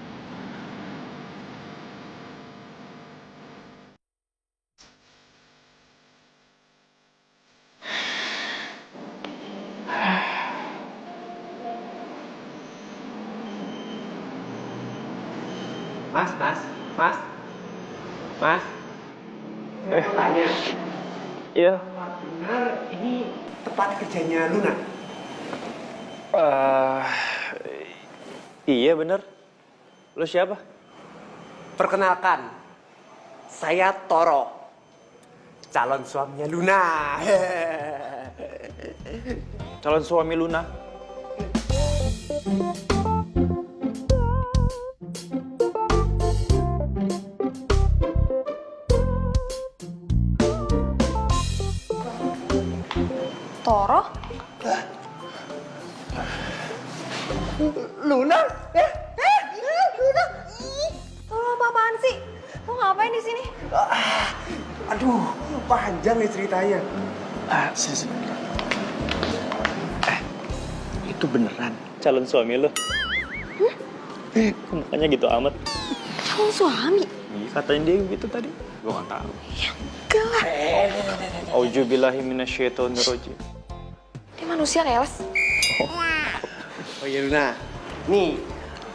Mas. Tanya. Iya. Benar ini tempat kerjanya Luna? Iya bener. Lo siapa? Perkenalkan, saya Toro, calon suaminya Luna. Calon suami Luna. Toro? Luna? Luna! Ih, Toro apa-apaan sih? Lo ngapain di sini? Aduh, panjang nih ceritanya. Itu beneran calon suami lo? Kok mukanya gitu amat? Calon suami? Iya, katanya dia gitu tadi. Gue gak tahu. Ya enggak lah. Auzubillahi minasyaitonirrajim. Dia manusia keles. Oh iya Luna, nih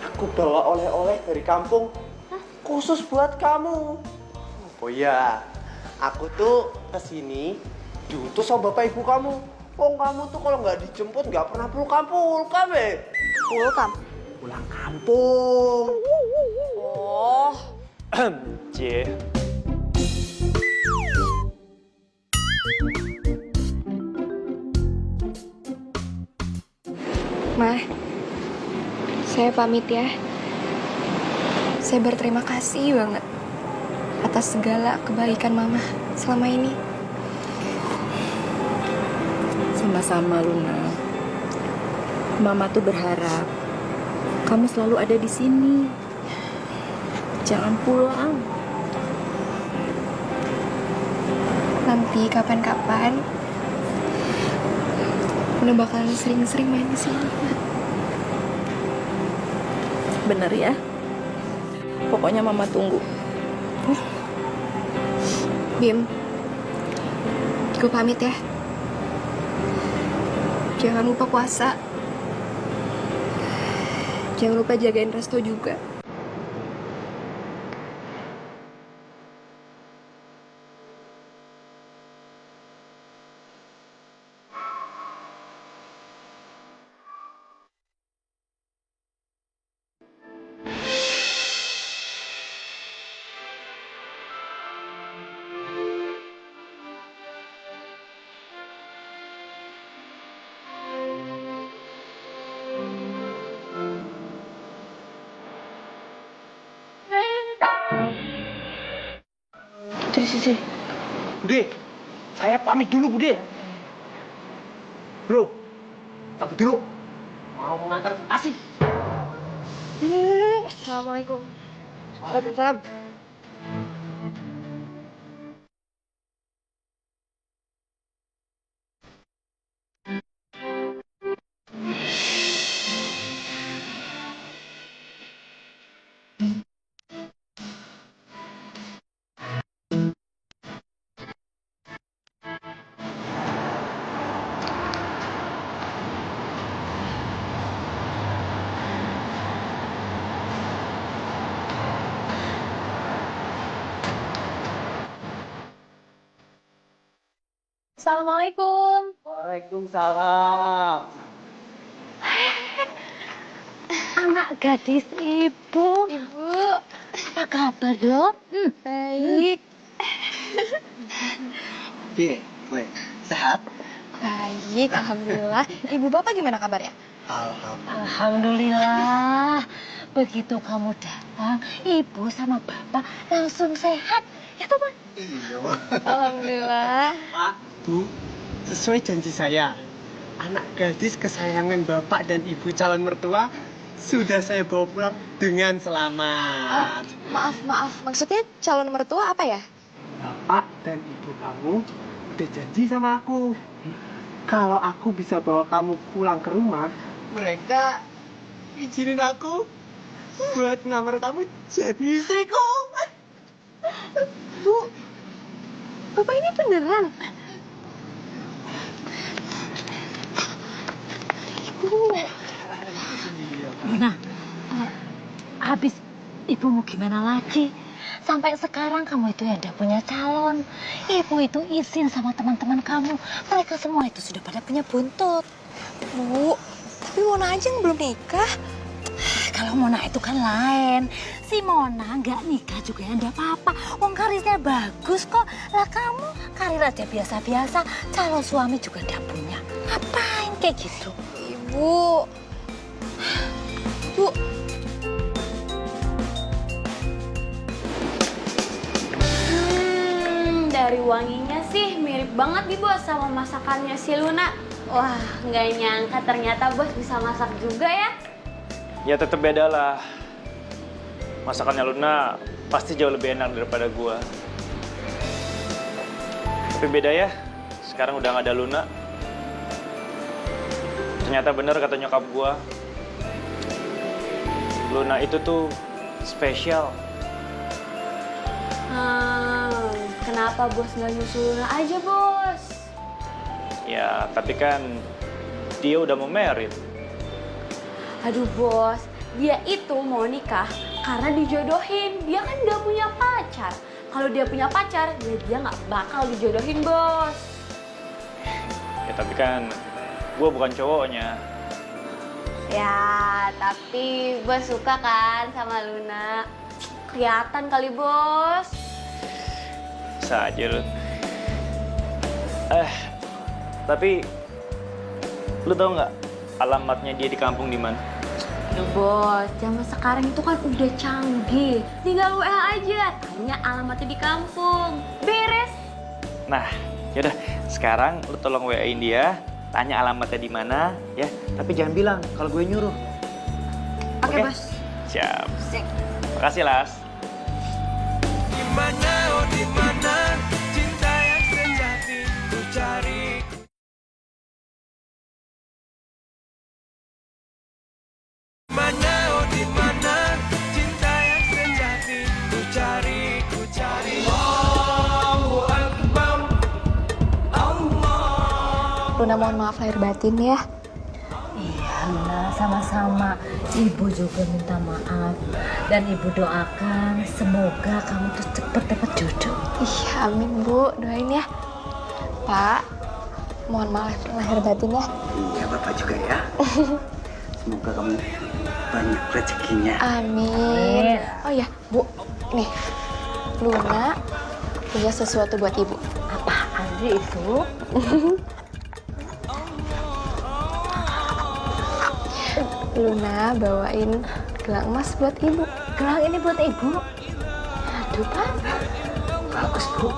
aku bawa oleh-oleh dari kampung khusus buat kamu. Oh iya, aku tuh kesini diutus sama bapak ibu kamu. Oh kamu tuh kalau nggak dijemput nggak pernah pulang Pulkam? pulang kampung. Oh. Cie. Ma, saya pamit ya. Saya berterima kasih banget atas segala kebaikan Mama selama ini. Sama-sama Luna. Mama tuh berharap kamu selalu ada di sini. Jangan pulang. Nanti kapan-kapan Luna bakalan sering-sering main di sini. Bener ya? Pokoknya Mama tunggu. Bim, gue pamit ya. Jangan lupa puasa. Jangan lupa jagain Resto juga. Sini. Bude, saya pamit dulu Bude. Bro, tapi dulu mau mengantar asik. Assalamualaikum. Waalaikumsalam. Assalamualaikum. Waalaikumsalam. Anak gadis ibu. Ibu, Apa kabar dok? baik. Bi, sehat? Baik, alhamdulillah. Ibu bapak gimana kabarnya? Alhamdulillah. Begitu kamu datang, ibu sama bapak langsung sehat. Ya teman? Iya. Alhamdulillah. Pak, Bu, sesuai janji saya, anak gadis kesayangan bapak dan ibu calon mertua sudah saya bawa pulang dengan selamat. Maaf. Maksudnya calon mertua apa ya? Bapak dan ibu kamu udah janji sama aku. Kalau aku bisa bawa kamu pulang ke rumah, mereka izinin aku buat ngamar kamu jadi istriku. Bu, bapak ini beneran? Ibu. Nah, habis ibumu gimana lagi? Sampai sekarang kamu itu ya udah punya calon. Ibu itu izin sama teman-teman kamu. Mereka semua itu sudah pada punya buntut. Bu, tapi Mona aja yang belum nikah. Kalau Mona itu kan lain. Si Mona nggak nikah juga ya nggak apa-apa. Wong karirnya bagus kok. Lah kamu karir aja biasa-biasa. Calon suami juga nggak punya. Ngapain kayak gitu? Bu. Dari wanginya sih mirip banget nih bos sama masakannya si Luna. Wah, nggak nyangka ternyata bos bisa masak juga ya. Ya tetap beda lah. Masakannya Luna pasti jauh lebih enak daripada gua. Tapi beda ya, sekarang udah nggak ada Luna. Ternyata bener kata nyokap gua. Luna itu tuh spesial. Kenapa bos nggak nyusul Luna aja bos? Ya, tapi kan dia udah mau married. Aduh bos, dia itu mau nikah karena dijodohin. Dia kan nggak punya pacar. Kalau dia punya pacar, ya dia nggak bakal dijodohin bos. Ya tapi kan gue bukan cowoknya. Ya, tapi bos suka kan sama Luna. Kelihatan kali bos. Bisa aja lu. Tapi lu tau nggak alamatnya dia di kampung di mana? Aduh bos, zaman sekarang itu kan udah canggih. Tinggal WA aja, tanya alamatnya di kampung. Beres. Nah, yaudah sekarang lu tolong WA-in dia, tanya alamatnya di mana, ya. Tapi jangan bilang kalau gue nyuruh. Oke, bos. Siap. Sik. Makasih, Las. Dimana, oh dimana cinta yang sejati ku cari. Dimana, oh dimana cinta yang sejati ku cari, ku cari. Allahu Akbar, Allah. Luna mohon maaf lahir batin ya. Iya Luna, sama-sama. Ibu juga minta maaf. Dan ibu doakan semoga kamu tuh cepet dapat jodoh. Iya amin Bu, doain ya. Pak, mohon maaf lahir batin ya. Iya Bapak juga ya. Semoga kamu banyak rezekinya. Amin. Oh ya Bu, nih Luna punya sesuatu buat Ibu. Apaan sih itu? Luna bawain gelang emas buat Ibu. Gelang ini buat Ibu? Aduh Pak, Bagus Bu,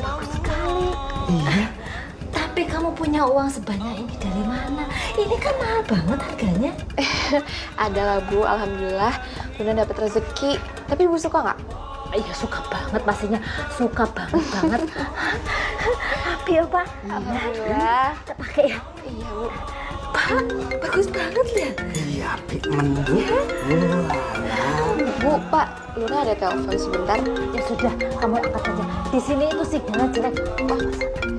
bagus sekali. Iya. Tapi kamu punya uang sebanyak ini dari mana? Ini kan mahal banget harganya. adalah Bu, alhamdulillah Luna dapat rezeki. Tapi Ibu suka nggak? Iya suka banget pastinya, suka banget. Tapi ya Pak, Alhamdulillah. kita pakai ya. Iya Bu. Pak, bagus banget ya. Iya, Bu. Bu, Pak, Luna ada telepon sebentar. Ya sudah, kamu angkat aja. Di sini itu sinyalnya jelek. Oh,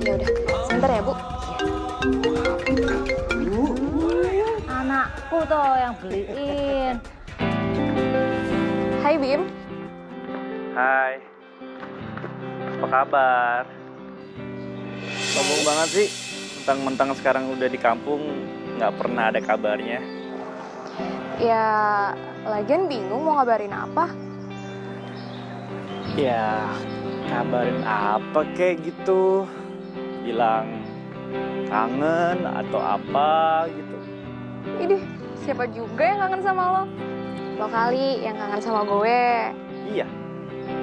ya udah. Sebentar ya Bu. Anakku tuh yang beliin. Hai Bim. Hai. Apa kabar? Sombong banget sih. Mentang-mentang sekarang udah di kampung, nggak pernah ada kabarnya. Ya, lagian bingung mau ngabarin apa. Ya, kabarin apa kayak gitu. Bilang kangen atau apa gitu. Idih, siapa juga yang kangen sama lo? Lo kali yang kangen sama gue. Iya,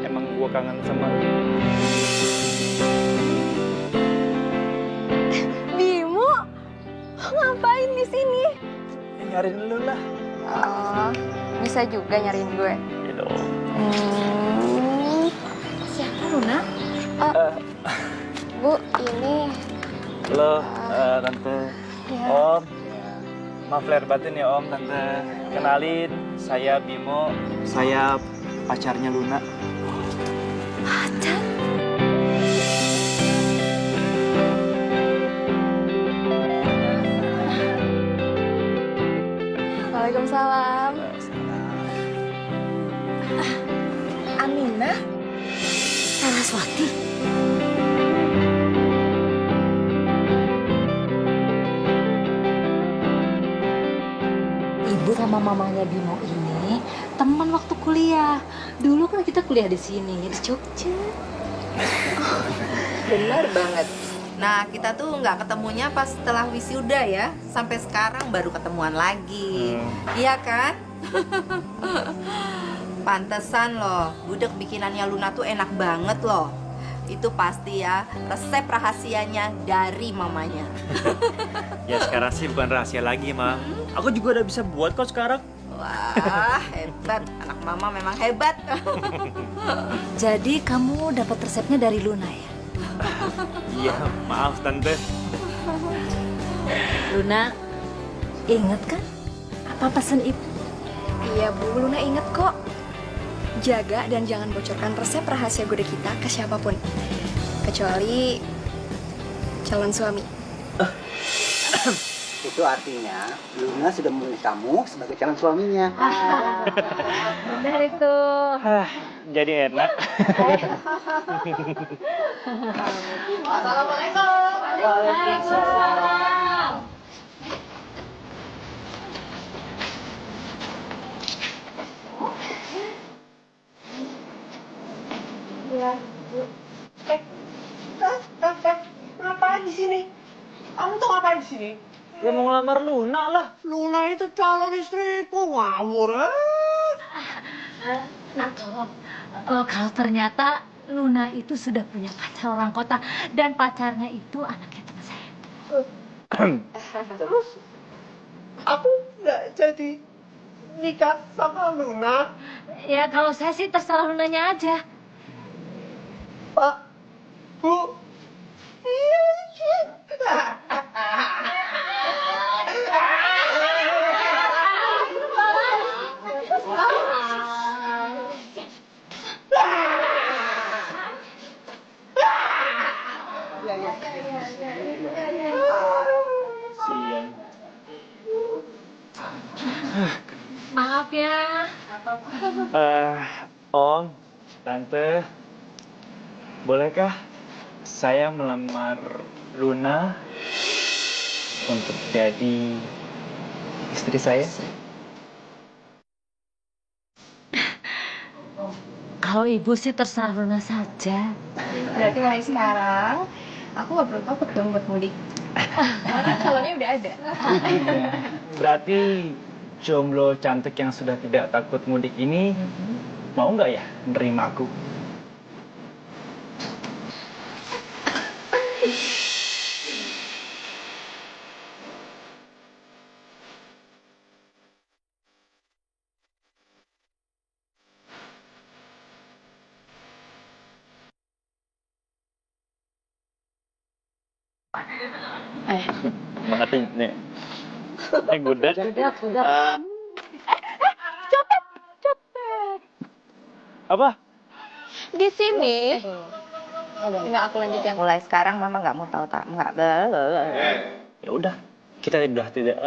emang gua kangen sama lu. Bimo, lo ngapain di sini? Ya, nyariin lu lah. Oh, bisa juga nyariin gue. Ya dong. Siapa Luna? Bu, ini Halo, Tante. ya. Om. Maaf lahir batin ya Om, Tante. Kenalin, saya Bimo. Saya pacarnya Luna. Pacar? Waalaikumsalam. Aminah? Saraswati? Ibu sama mamanya Bimo ini ini teman waktu kuliah. Dulu kan kita kuliah di sini, di Jogja. Benar banget. Nah, kita tuh nggak ketemunya pas setelah wisuda ya. Sampai sekarang baru ketemuan lagi. Iya kan? Pantesan loh, gudeg bikinannya Luna tuh enak banget loh. Itu pasti ya resep rahasianya dari mamanya. Ya sekarang sih bukan rahasia lagi, Ma. Aku juga udah bisa buat kok sekarang. Wah, hebat. Anak mama memang hebat. Jadi kamu dapat resepnya dari Luna ya? Iya, maaf Tante. Luna, inget kan apa pesan ibu? Iya Bu, Luna inget kok. Jaga dan jangan bocorkan resep rahasia gudeg kita ke siapapun. Kecuali calon suami. Itu artinya Luna sudah memilih kamu sebagai calon suaminya. Benar itu. Jadi enak. Assalamualaikum. Waalaikumsalam. Ya, ngapain di sini? Kamu tuh ngapain di sini? Ya mau ngelamar Luna lah. Luna itu calon istriku, ngawur. Kalau ternyata Luna itu sudah punya pacar orang kota dan pacarnya itu anaknya teman saya. Terus aku nggak jadi nikah sama Luna. Ya kalau saya sih terserah Lunanya aja. Pak, Bu, iya. Maaf ya. Om, Tante, bolehkah saya melamar Luna untuk jadi istri saya? Kalau ibu sih terserah Luna saja. Berarti mulai sekarang aku gak perlu takut dong buat mudik. Karena calonnya udah ada. Berarti jomblo cantik yang sudah tidak takut mudik ini mau nggak ya nerima aku? Mati nih. Gudeg. Cepet. Apa? Di sini. Nggak aku lanjutin. Mulai sekarang mama nggak mau tahu tak nggak. Ya udah, kita udah tidak